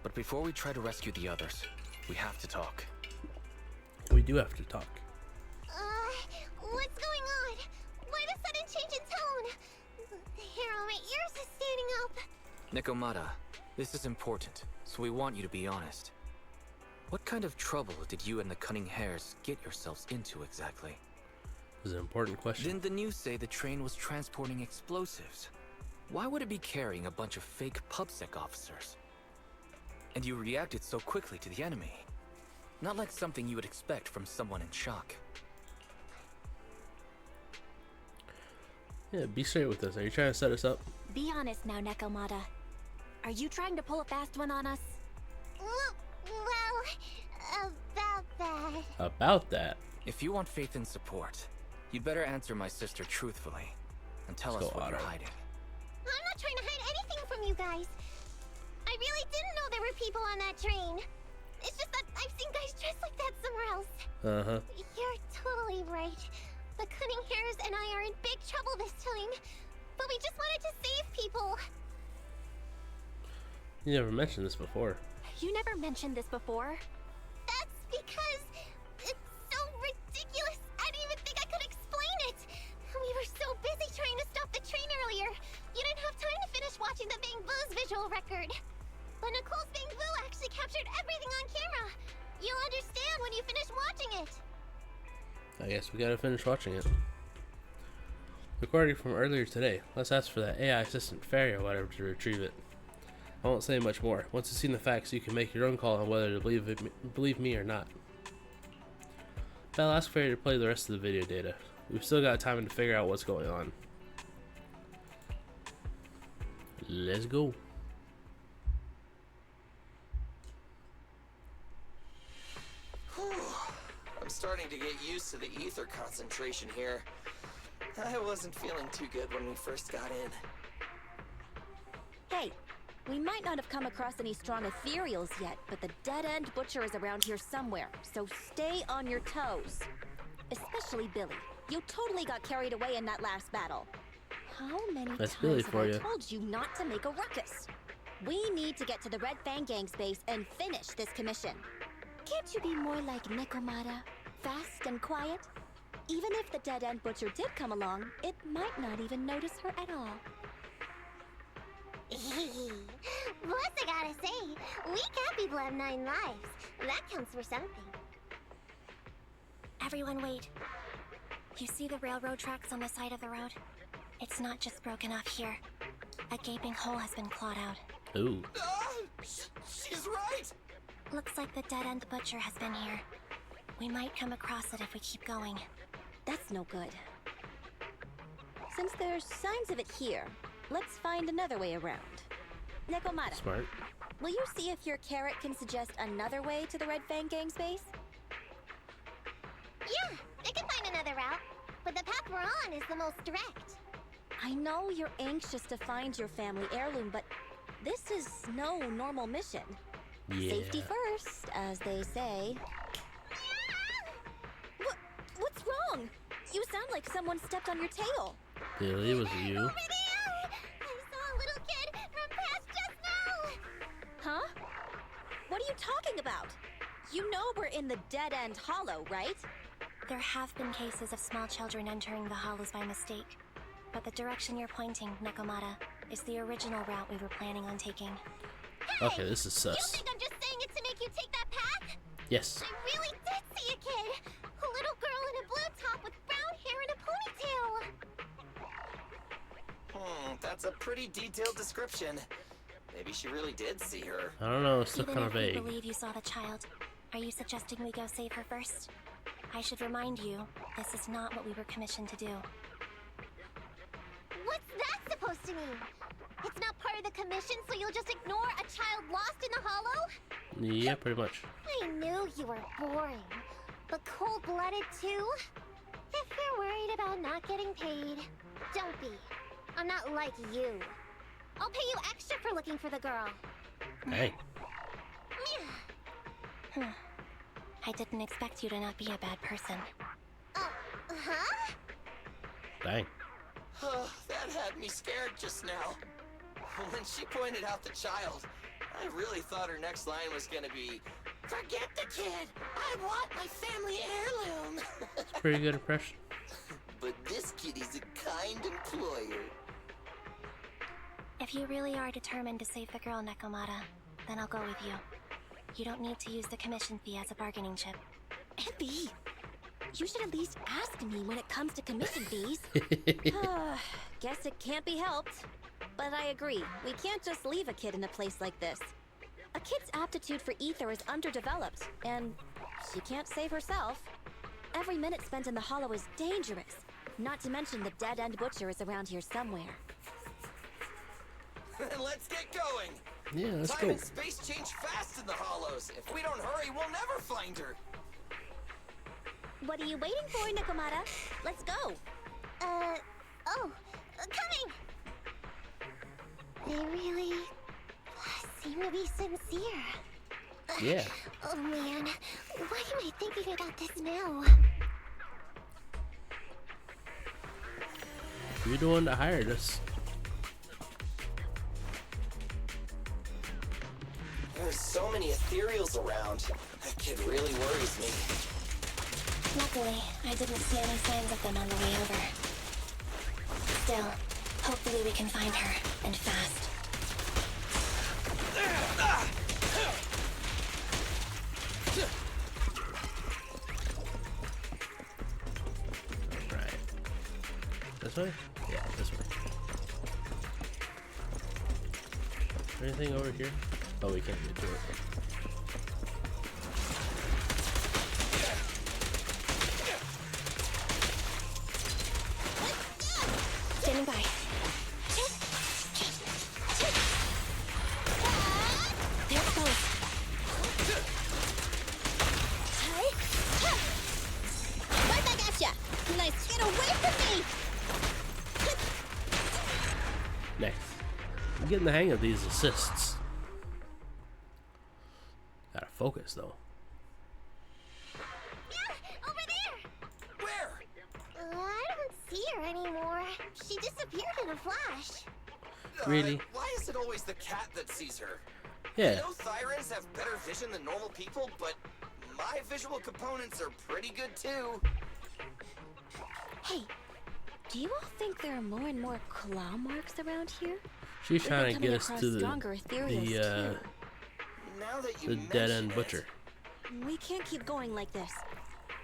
Speaker 11: but before we try to rescue the others, we have to talk.
Speaker 1: We do have to talk.
Speaker 9: What's going on? Why the sudden change in tone? The hair on my ears is standing up.
Speaker 11: Nekomata, this is important, so we want you to be honest. What kind of trouble did you and the Cunning Hares get yourselves into exactly?
Speaker 1: This is an important question.
Speaker 11: Didn't the news say the train was transporting explosives? Why would it be carrying a bunch of fake PubSec officers? And you reacted so quickly to the enemy. Not like something you would expect from someone in shock.
Speaker 1: Yeah, be straight with us. Are you trying to set us up?
Speaker 3: Be honest now, Nekomata. Are you trying to pull a fast one on us?
Speaker 9: Well, about that.
Speaker 1: About that?
Speaker 11: If you want faith and support, you'd better answer my sister truthfully and tell
Speaker 1: Let's
Speaker 11: us
Speaker 1: go,
Speaker 11: what you're
Speaker 1: Otto.
Speaker 11: hiding.
Speaker 9: I'm not trying to hide anything from you guys. I really didn't know there were people on that train. It's just that I've seen guys dressed like that somewhere else.
Speaker 1: Uh-huh.
Speaker 9: You're totally right. The cunning hairs and I are in big trouble this time. But we just wanted to save people.
Speaker 1: You never mentioned this before.
Speaker 3: You never mentioned this before?
Speaker 9: That's because it's so ridiculous. I didn't even think I could explain it. We were so busy trying to stop the train earlier. You didn't have time to finish watching the Bang Boo's visual record. But Nicole's Bang Boo actually captured everything on camera. You'll understand when you finish watching it.
Speaker 1: I guess we gotta finish watching it. Recording from earlier today. Let's ask for that AI assistant fairy or whatever to retrieve it. I won't say much more. Once you've seen the facts, you can make your own call on whether to believe me or not. I'll ask Fairy to play the rest of the video data. We've still got time to figure out what's going on. Let's go.
Speaker 5: I'm starting to get used to the ether concentration here. I wasn't feeling too good when we first got in.
Speaker 3: Hey, we might not have come across any strong ethereals yet, but the dead-end butcher is around here somewhere, so stay on your toes. Especially Billy. You totally got carried away in that last battle. How many
Speaker 1: That's
Speaker 3: times
Speaker 1: Billy
Speaker 3: have
Speaker 1: for
Speaker 3: I
Speaker 1: you.
Speaker 3: told you not to make a ruckus? We need to get to the Red Fang Gang's base and finish this commission. Can't you be more like Nekomata? Fast and quiet? Even if the dead-end butcher did come along, it might not even notice her at all.
Speaker 9: Plus, I gotta say, we cat people have 9 lives. That counts for something.
Speaker 13: Everyone wait. You see the railroad tracks on the side of the road? It's not just broken off here. A gaping hole has been clawed out.
Speaker 1: Ooh.
Speaker 5: She's right!
Speaker 13: Looks like the dead-end butcher has been here. We might come across it if we keep going.
Speaker 3: That's no good. Since there's signs of it here, let's find another way around. Nekomata,
Speaker 1: Smart.
Speaker 3: will you see if your carrot can suggest another way to the Red Fang Gang's base?
Speaker 9: Yeah, I can find another route, but the path we're on is the most direct.
Speaker 3: I know you're anxious to find your family heirloom, but this is no normal mission.
Speaker 1: Yeah.
Speaker 3: Safety first, as they say. What's wrong? You sound like someone stepped on your tail.
Speaker 1: Billy, was it you?
Speaker 9: Over there! I saw a little kid run past just now!
Speaker 3: Huh? What are you talking about? You know we're in the dead-end hollow, right?
Speaker 13: There have been cases of small children entering the hollows by mistake. But the direction you're pointing, Nekomata, is the original route we were planning on taking.
Speaker 1: Okay, this is
Speaker 9: You
Speaker 1: sus.
Speaker 9: think I'm just saying it to make you take that path?
Speaker 1: Yes.
Speaker 9: I really did see a kid! A little girl in a blue top with brown hair and a ponytail!
Speaker 5: That's a pretty detailed description. Maybe she really did see her.
Speaker 1: I don't know, it's still
Speaker 13: Even
Speaker 1: kind of
Speaker 13: if we
Speaker 1: vague.
Speaker 13: believe you saw the child, are you suggesting we go save her first? I should remind you, this is not what we were commissioned to do.
Speaker 9: What's that supposed to mean? It's not part of the commission, so you'll just ignore a child lost in the hollow?
Speaker 1: Yeah, pretty much.
Speaker 9: I knew you were boring. But cold-blooded too? If you're worried about not getting paid, don't be. I'm not like you. I'll pay you extra for looking for the girl.
Speaker 1: Hey.
Speaker 13: I didn't expect you to not be a bad person.
Speaker 9: Huh?
Speaker 1: Dang.
Speaker 5: Oh, that had me scared just now. When she pointed out the child, I really thought her next line was gonna be, "Forget the kid! I want my family heirloom!"
Speaker 1: It's a pretty good impression.
Speaker 5: But this kitty's a kind employer.
Speaker 13: If you really are determined to save the girl, Nekomata, then I'll go with you. You don't need to use the commission fee as a bargaining chip.
Speaker 3: Envy! You should at least ask me when it comes to commission fees. Guess it can't be helped. But I agree, we can't just leave a kid in a place like this. A kid's aptitude for ether is underdeveloped, and She can't save herself. Every minute spent in the hollow is dangerous. Not to mention the dead-end butcher is around here somewhere.
Speaker 5: Let's get going.
Speaker 1: Yeah, let's
Speaker 5: Time
Speaker 1: go.
Speaker 5: and space change fast in the hollows. If we don't hurry, we'll never find her.
Speaker 3: What are you waiting for, Nakamata? Let's go.
Speaker 9: Coming! They really seem to be sincere.
Speaker 1: Yeah.
Speaker 9: Oh man, why am I thinking about this now?
Speaker 1: You're the one that hired us.
Speaker 5: There's so many ethereals around. That kid really worries me.
Speaker 17: Luckily, I didn't see any signs of them on the way over. Still, hopefully we can find her, and fast.
Speaker 1: Right. This way? Yeah, this way. Anything over here? Oh, we can't get to it.
Speaker 17: Standing by. There it goes.
Speaker 9: Right back at ya! Nice, get away from me!
Speaker 1: Nice. I'm getting the hang of these assists. Gotta focus though.
Speaker 9: Yeah, over there!
Speaker 5: Where?
Speaker 9: I don't see her anymore. She disappeared in a flash.
Speaker 1: Really?
Speaker 5: Why is it always the cat that sees her?
Speaker 1: Yeah.
Speaker 5: I know Thyrans have better vision than normal people, but my visual components are pretty good too.
Speaker 3: Hey, do you all think there are more and more claw marks around here?
Speaker 1: She's
Speaker 3: We've
Speaker 1: trying
Speaker 3: been
Speaker 1: to
Speaker 3: coming
Speaker 1: get us
Speaker 3: across
Speaker 1: to
Speaker 3: stronger ethereals,
Speaker 5: Now that you
Speaker 1: the
Speaker 5: mention
Speaker 1: dead-end
Speaker 5: it,
Speaker 1: butcher.
Speaker 3: We can't keep going like this.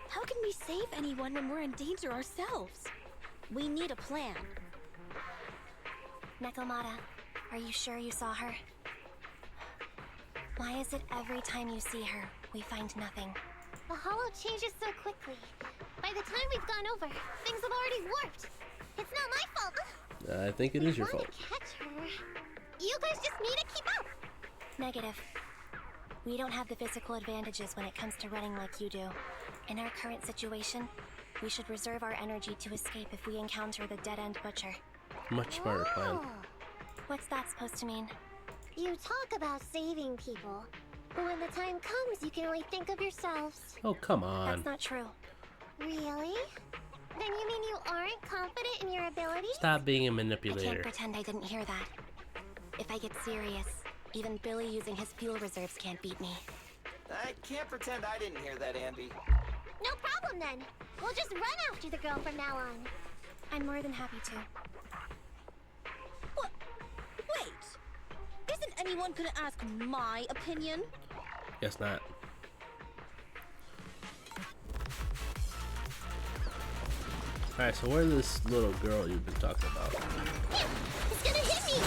Speaker 3: How can we save anyone when we're in danger ourselves? We need a plan.
Speaker 17: Nakamata, are you sure you saw her? Why is it every time you see her, we find nothing?
Speaker 9: The hollow changes so quickly. By the time we've gone over, things have already warped. It's not my fault.
Speaker 1: I think it is your fault.
Speaker 9: Catch her. You guys just need to keep up.
Speaker 17: Negative. We don't have the physical advantages when it comes to running like you do. In our current situation, we should reserve our energy to escape if we encounter the dead-end butcher.
Speaker 1: Much smarter plan.
Speaker 17: What's that supposed to mean?
Speaker 9: You talk about saving people, but when the time comes, you can only think of yourselves.
Speaker 1: Oh, come on.
Speaker 17: That's not true.
Speaker 9: Really? Then you mean you aren't confident in your abilities?
Speaker 1: Stop being a
Speaker 17: I
Speaker 1: manipulator.
Speaker 17: can't pretend I didn't hear that. If I get serious, even Billy using his fuel reserves can't beat me.
Speaker 5: I can't pretend I didn't hear that, Ambi.
Speaker 9: No problem then. We'll just run after the girl from now on.
Speaker 17: I'm more than happy to.
Speaker 3: What? Wait! Isn't anyone gonna ask my opinion?
Speaker 1: Guess not. Alright, so where's this little girl you've been talking about?
Speaker 9: It's gonna hit me!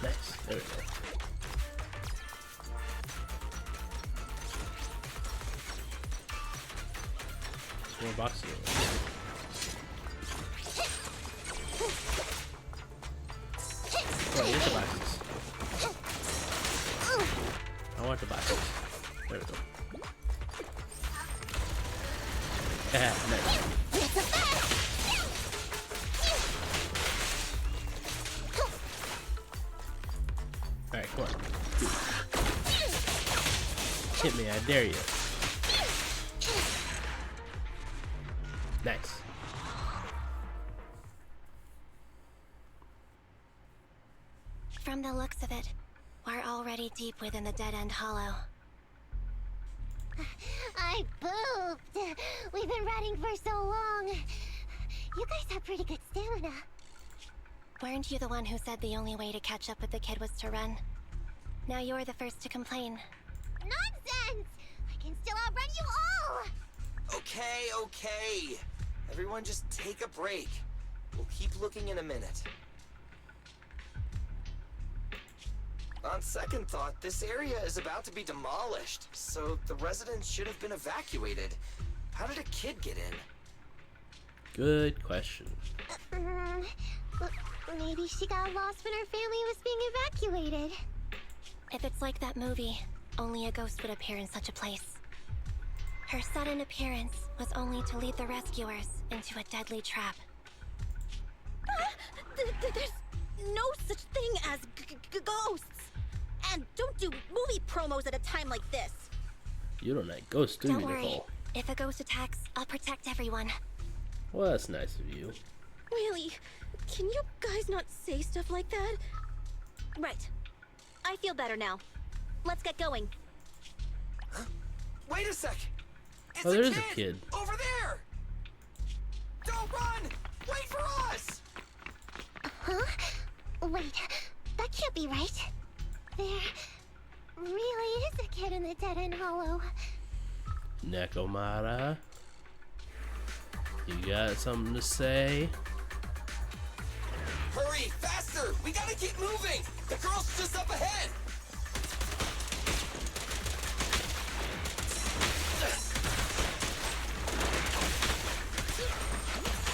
Speaker 1: Nice. There we go. There's more boxes over here. Oh, here's the boxes. I want the boxes. There we go. Nice. Alright, come on. Hit me, I dare you. Nice.
Speaker 17: From the looks of it, we're already deep within the dead-end hollow.
Speaker 9: I pooped. We've been running for so long. You guys have pretty good stamina.
Speaker 17: Weren't you the one who said the only way to catch up with the kid was to run? Now you're the first to complain.
Speaker 9: Nonsense! I can still outrun you all!
Speaker 5: okay. Everyone just take a break. We'll keep looking in a minute. On second thought, this area is about to be demolished, so the residents should have been evacuated. How did a kid get in?
Speaker 1: Good question.
Speaker 9: Maybe she got lost when her family was being evacuated.
Speaker 17: If it's like that movie, only a ghost would appear in such a place. Her sudden appearance was only to lead the rescuers into a deadly trap.
Speaker 3: There's no such thing as ghosts. And don't do movie promos at a time like this.
Speaker 1: You don't like ghosts, do you,
Speaker 17: Don't worry.
Speaker 1: Nicole?
Speaker 17: If a ghost attacks, I'll protect everyone.
Speaker 1: Well, that's nice of you.
Speaker 3: Really? Can you guys not say stuff like that? Right. I feel better now. Let's get going.
Speaker 5: Wait a sec! It's
Speaker 1: Oh, there's a kid.
Speaker 5: Over there! Don't run! Wait for us!
Speaker 9: Huh? Wait, that can't be right. There really is a kid in the dead-end hollow.
Speaker 1: Nekomata, you got something to say?
Speaker 5: Hurry, faster! We gotta keep moving! The girl's just up ahead!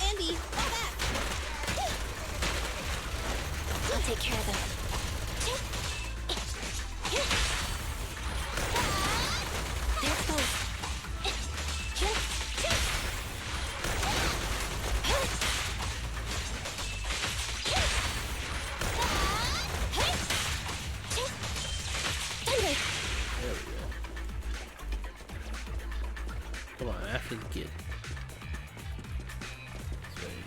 Speaker 3: Andy, fall back!
Speaker 17: I'll take care of them. There's both.
Speaker 1: There we go. Come on, after the kid. That's right.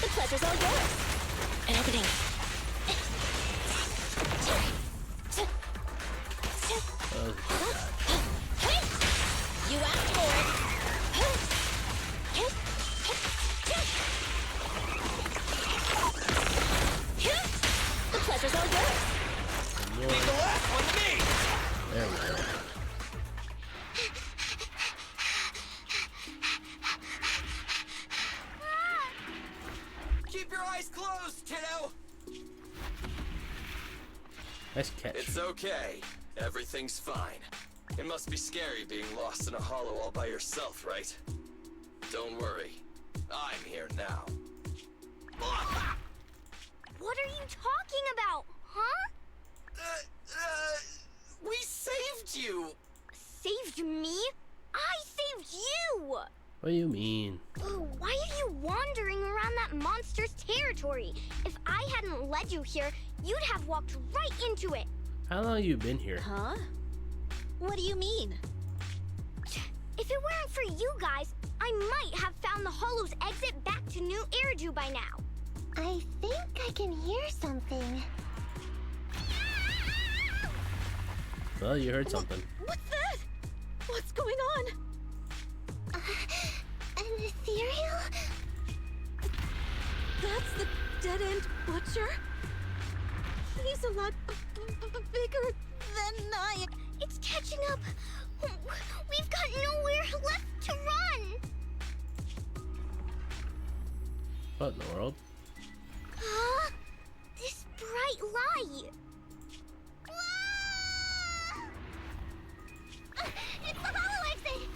Speaker 3: The pleasure's all yours.
Speaker 17: An opening.
Speaker 3: You asked for it. The pleasure's all yours.
Speaker 5: Leave the last one to me!
Speaker 1: There we go.
Speaker 5: Keep your eyes closed, kiddo!
Speaker 1: Nice catch.
Speaker 5: It's okay. Everything's fine. It must be scary being lost in a hollow all by yourself, right? Don't worry. I'm here now.
Speaker 9: What are you talking about, huh?
Speaker 5: We saved you!
Speaker 9: Saved me? I saved you!
Speaker 1: What do you mean?
Speaker 9: Why are you wandering around that monster's territory? If I hadn't led you here, you'd have walked right into it.
Speaker 1: How long have you been here?
Speaker 3: Huh? What do you mean?
Speaker 9: If it weren't for you guys, I might have found the Hollow's exit back to New Eridu by now. I think I can hear something.
Speaker 1: Well, you heard something.
Speaker 3: What's that? What's going on?
Speaker 9: An ethereal?
Speaker 3: That's the dead-end butcher? He's a lot bigger than I...
Speaker 9: It's catching up. We've got nowhere left to run.
Speaker 1: What in the world?
Speaker 9: Huh? This bright light. It's the hollow exit.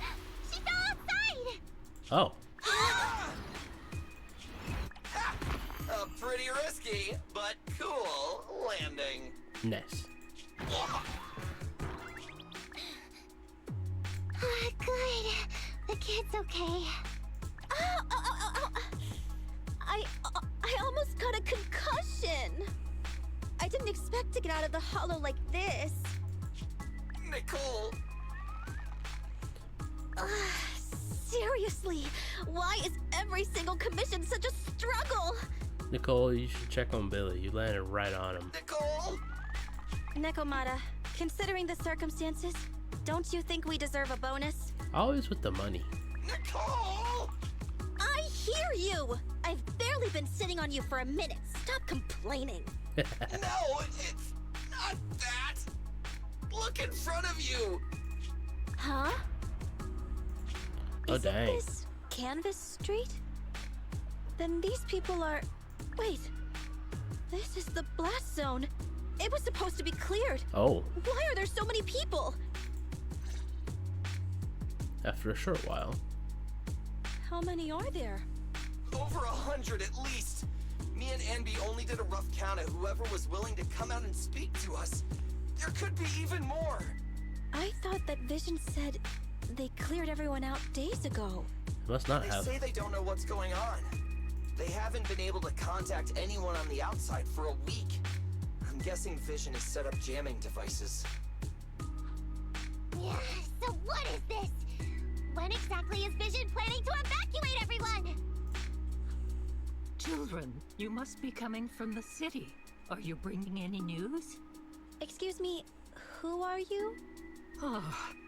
Speaker 9: She fell outside.
Speaker 1: Oh.
Speaker 5: Pretty risky, but cool landing.
Speaker 1: Nice.
Speaker 9: Good. The kid's okay.
Speaker 3: I almost got a concussion. I didn't expect to get out of the hollow like this.
Speaker 5: Nicole.
Speaker 3: Seriously, why is every single commission such a struggle?
Speaker 1: Nicole, you should check on Billy. You landed right on him.
Speaker 5: Nicole!
Speaker 3: Nekomata, considering the circumstances, don't you think we deserve a bonus?
Speaker 1: Always with the money.
Speaker 5: Nicole!
Speaker 3: I hear you! I've barely barely been sitting on you for a minute. Stop complaining.
Speaker 5: No, it's not that. Look in front of you.
Speaker 3: Huh?
Speaker 1: Oh,
Speaker 3: Isn't
Speaker 1: dang.
Speaker 3: this Canvas Street? Then these people are... Wait. This is the blast zone. It was supposed to be cleared.
Speaker 1: Oh.
Speaker 3: Why are there so many people?
Speaker 1: After a short while.
Speaker 3: How many are there?
Speaker 5: Over 100 at least. Me and Envy only did a rough count of whoever was willing to come out and speak to us. There could be even more.
Speaker 3: I thought that Vision said they cleared everyone out days ago.
Speaker 1: Must not
Speaker 5: They
Speaker 1: have.
Speaker 5: say they don't know what's going on. They haven't been able to contact anyone on the outside for a week. I'm guessing Vision has set up jamming devices.
Speaker 9: Yeah, so what is this? When exactly is Vision planning to evacuate everyone?
Speaker 18: Children, you must be coming from the city. Are you bringing any news?
Speaker 3: Excuse me, who are you?
Speaker 18: Oh,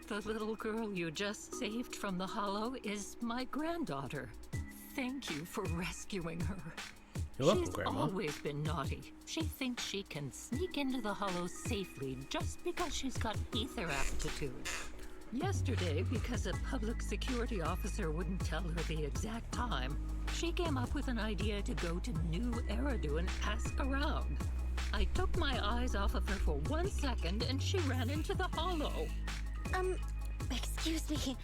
Speaker 18: the little girl you just saved from the Hollow is my granddaughter. Thank you for rescuing her.
Speaker 1: You're welcome,
Speaker 18: She's
Speaker 1: Grandma.
Speaker 18: always been naughty. She thinks she can sneak into the Hollow safely just because she's got ether aptitude. Yesterday, because a public security officer wouldn't tell her the exact time, she came up with an idea to go to New Eridu and ask around. I took my eyes off of her for 1 second and she ran into the Hollow.
Speaker 3: Excuse me,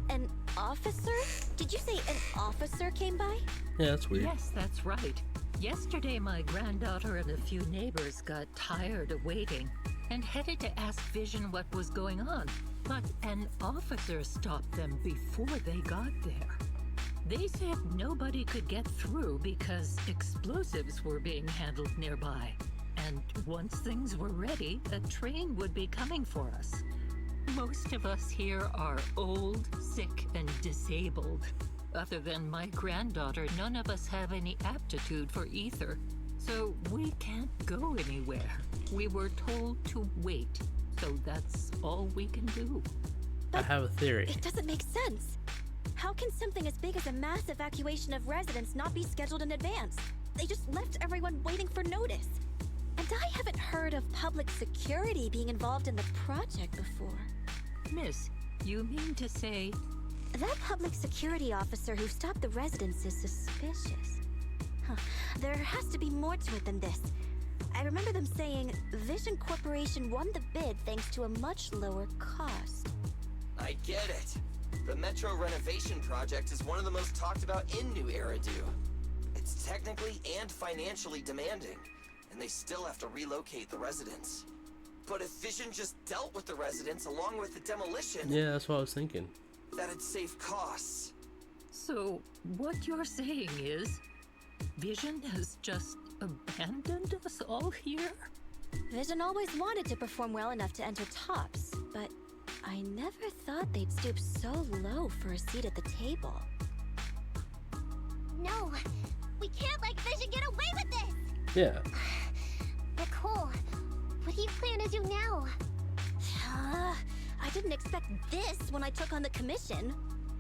Speaker 3: an officer? Did you say an officer came by?
Speaker 1: Yeah, that's weird.
Speaker 18: Yes, that's right. Yesterday, my granddaughter and a few neighbors got tired of waiting and headed to ask Vision what was going on. But an officer stopped them before they got there. They said nobody could get through because explosives were being handled nearby. And once things were ready, a train would be coming for us. Most of us here are old, sick, and disabled. Other than my granddaughter, none of us have any aptitude for ether. So we can't go anywhere. We were told to wait. So that's all we can do.
Speaker 1: I have a theory.
Speaker 3: It doesn't make sense. How can something as big as a mass evacuation of residents not be scheduled in advance? They just left everyone waiting for notice. And I haven't heard of public security being involved in the project before.
Speaker 18: Miss, you mean to say...
Speaker 3: That public security officer who stopped the residents is suspicious. Huh. There has to be more to it than this. I remember them saying Vision Corporation won the bid thanks to a much lower cost.
Speaker 5: I get it. The Metro renovation project is one of the most talked about in New Eridu. It's technically and financially demanding, and they still have to relocate the residents. But if Vision just dealt with the residents along with the demolition...
Speaker 1: Yeah, that's what I was thinking.
Speaker 5: That'd save costs.
Speaker 18: So, what you're saying is, Vision has just abandoned us all here?
Speaker 3: Vision always wanted to perform well enough to enter tops, but I never thought they'd stoop so low for a seat at the table.
Speaker 9: No, we can't let Vision get away with this!
Speaker 1: Yeah.
Speaker 9: Nicole, what do you plan to do now?
Speaker 3: I didn't expect this when I took on the commission.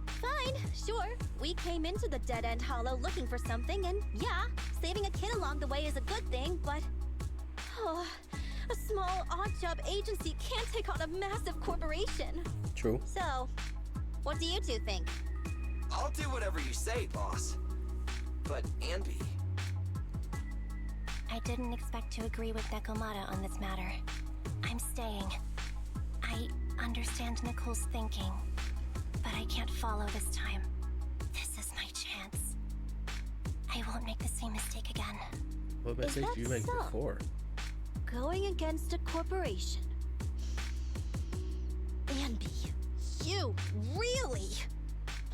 Speaker 3: Fine, sure. We came into the dead-end hollow looking for something, and yeah, saving a kid along the way is a good thing, but... Oh, a small, odd-job agency can't take on a massive corporation.
Speaker 1: True.
Speaker 3: So, what do you two think?
Speaker 5: I'll do whatever you say, boss. But, Anby...
Speaker 17: I didn't expect to agree with Nekomata on this matter. I'm staying. I understand Nicole's thinking, but I can't follow this time. This is my chance. I won't make the same mistake again.
Speaker 1: What mistake did you make
Speaker 3: so?
Speaker 1: before?
Speaker 3: Going against a corporation. Anby, you really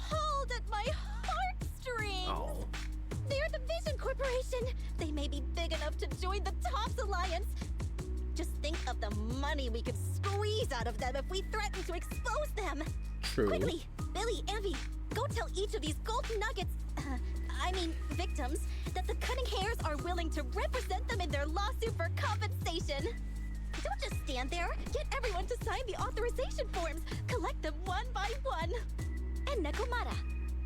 Speaker 3: pulled at my heartstrings!
Speaker 1: Oh.
Speaker 3: They're the Vision Corporation! They may be big enough to join the Tops Alliance! Just think of the money we could squeeze out of them if we threaten to expose them!
Speaker 1: True.
Speaker 3: Quickly, Billy, Anby, go tell each of these gold nuggets, victims, that the Cutting Hairs are willing to represent them in their lawsuit for compensation! Don't just stand there! Get everyone to sign the authorization forms! Collect them one by one! And Nekomata,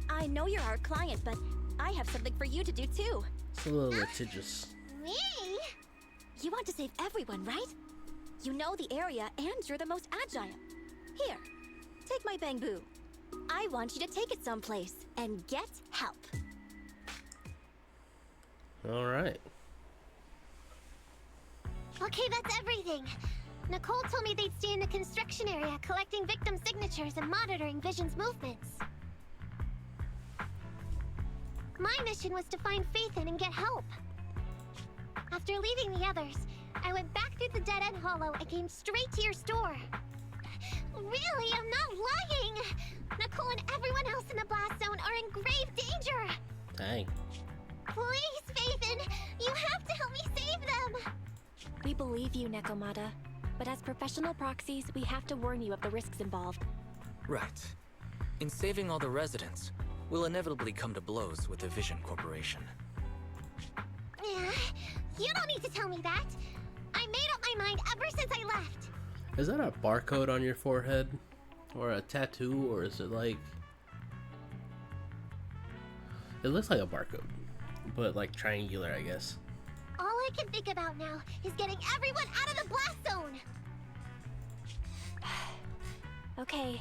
Speaker 3: I know you're our client, but I have something for you to do too.
Speaker 1: It's a little litigious.
Speaker 9: Me?
Speaker 3: You want to save everyone, right? You know the area and you're the most agile. Here, take my bamboo. I want you to take it someplace and get help.
Speaker 1: Alright.
Speaker 9: Okay, that's everything. Nicole told me they'd stay in the construction area, collecting victim signatures and monitoring Vision's movements. My mission was to find Faithin and get help. After leaving the others, I went back through the dead-end hollow and came straight to your store. Really, I'm not lying! Nicole and everyone else in the blast zone are in grave danger!
Speaker 1: Dang.
Speaker 9: Please, Faithin! You have to help me save them!
Speaker 17: We believe you, Nekomata. But as professional proxies, we have to warn you of the risks involved.
Speaker 11: Right. In saving all the residents, we'll inevitably come to blows with the Vision Corporation.
Speaker 9: Yeah, you don't need to tell me that. I made up my mind ever since I left.
Speaker 1: Is that a barcode on your forehead? Or a tattoo? Or is it like... It looks like a barcode. But like triangular, I guess.
Speaker 9: All I can think about now is getting everyone out of the blast zone!
Speaker 17: Okay.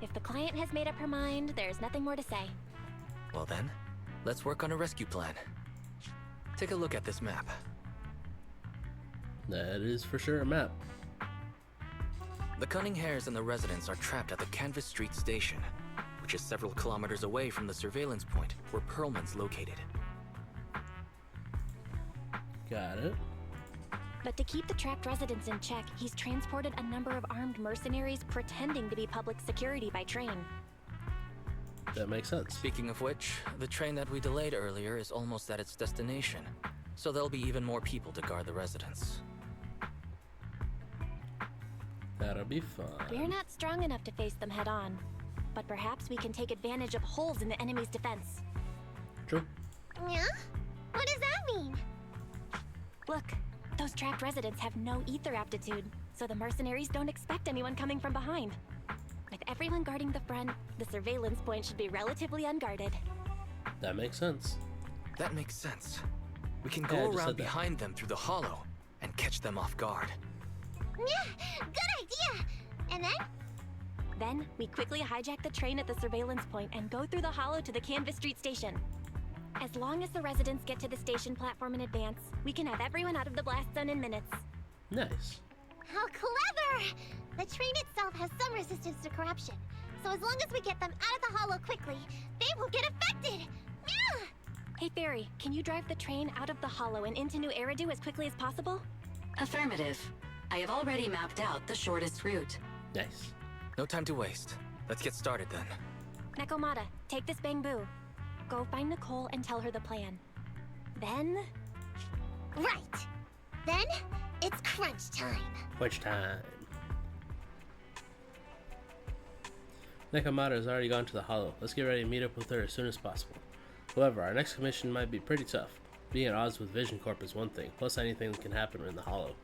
Speaker 17: If the client has made up her mind, there's nothing more to say.
Speaker 11: Well then, let's work on a rescue plan. Take a look at this map.
Speaker 1: That is for sure a map.
Speaker 11: The Cunning Hares and the residents are trapped at the Canvas Street station, which is several kilometers away from the surveillance point where Perlman's located.
Speaker 1: Got it.
Speaker 17: But to keep the trapped residents in check, he's transported a number of armed mercenaries pretending to be public security by train.
Speaker 1: That makes sense.
Speaker 11: Speaking of which, the train that we delayed earlier is almost at its destination, so there'll be even more people to guard the residents.
Speaker 1: That'll be fun.
Speaker 17: We're not strong enough to face them head on, but perhaps we can take advantage of holes in the enemy's defense.
Speaker 1: True.
Speaker 9: Yeah? What does that mean?
Speaker 17: Look, those trapped residents have no ether aptitude, so the mercenaries don't expect anyone coming from behind. With everyone guarding the front, the surveillance point should be relatively unguarded.
Speaker 1: That makes sense.
Speaker 11: That makes sense. We can go around behind them through the hollow and catch them off guard.
Speaker 9: Yeah, good idea! And then?
Speaker 17: Then, we quickly hijack the train at the surveillance point and go through the hollow to the Canvas Street station. As long as the residents get to the station platform in advance, we can have everyone out of the blast zone in minutes.
Speaker 1: Nice.
Speaker 9: How clever! The train itself has some resistance to corruption, so as long as we get them out of the hollow quickly, they won't get affected! Yeah!
Speaker 17: Hey Fairy, can you drive the train out of the hollow and into New Eridu as quickly as possible?
Speaker 4: Affirmative. I have already mapped out the shortest route.
Speaker 1: Nice.
Speaker 11: No time to waste. Let's get started then.
Speaker 17: Nekomata, take this bamboo. Go find Nicole and tell her the plan. Then...
Speaker 9: Right! Then, it's crunch time.
Speaker 1: Crunch time. Nekomata has already gone to the hollow. Let's get ready to meet up with her as soon as possible. However, our next mission might be pretty tough. Being at odds with Vision Corp is one thing, plus anything that can happen in the hollow.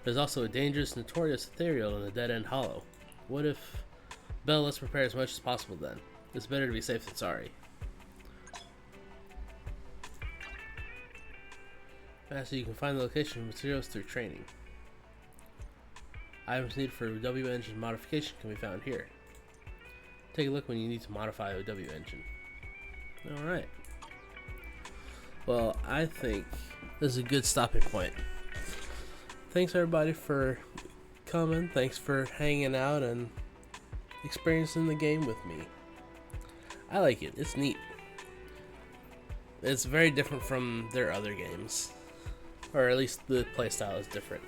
Speaker 1: There's also a dangerous, notorious ethereal in the dead-end hollow. What if... Belle, let's prepare as much as possible then. It's better to be safe than sorry. So you can find the location of materials through training. Items needed for W engine modification can be found here. Take a look when you need to modify a W engine. Alright. Well, I think this is a good stopping point. Thanks everybody for coming. Thanks for hanging out and experiencing the game with me. I like it. It's neat. It's very different from their other games. Or at least the playstyle is different.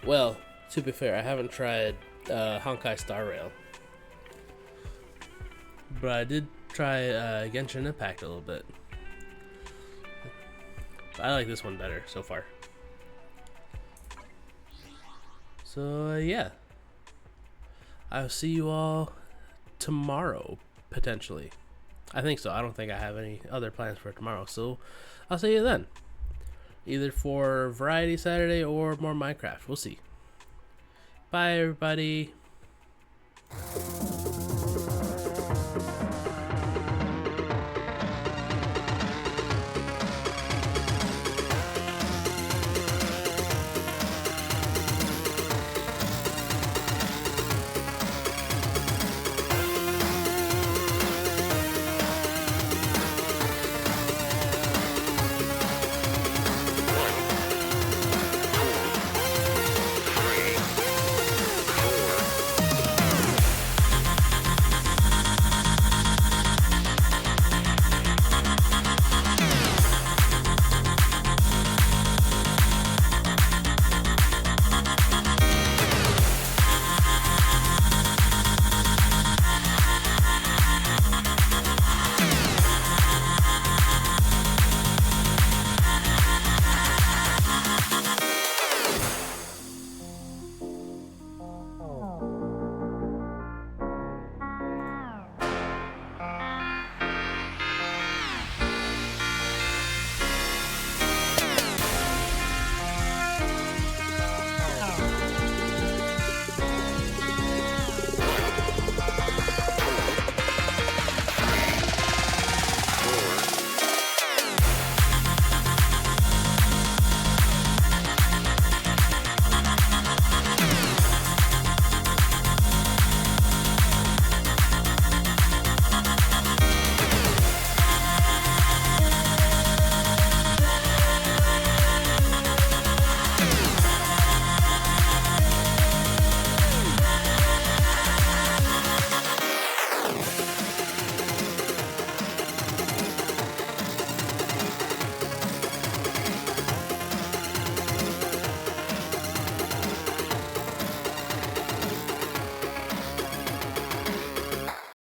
Speaker 1: Well, to be fair, I haven't tried Honkai Star Rail. But I did try Genshin Impact a little bit. I like this one better so far. So, yeah. I'll see you all tomorrow, potentially. I think so. I don't think I have any other plans for tomorrow. So, I'll see you then. Either for Variety Saturday or more Minecraft. We'll see. Bye, everybody.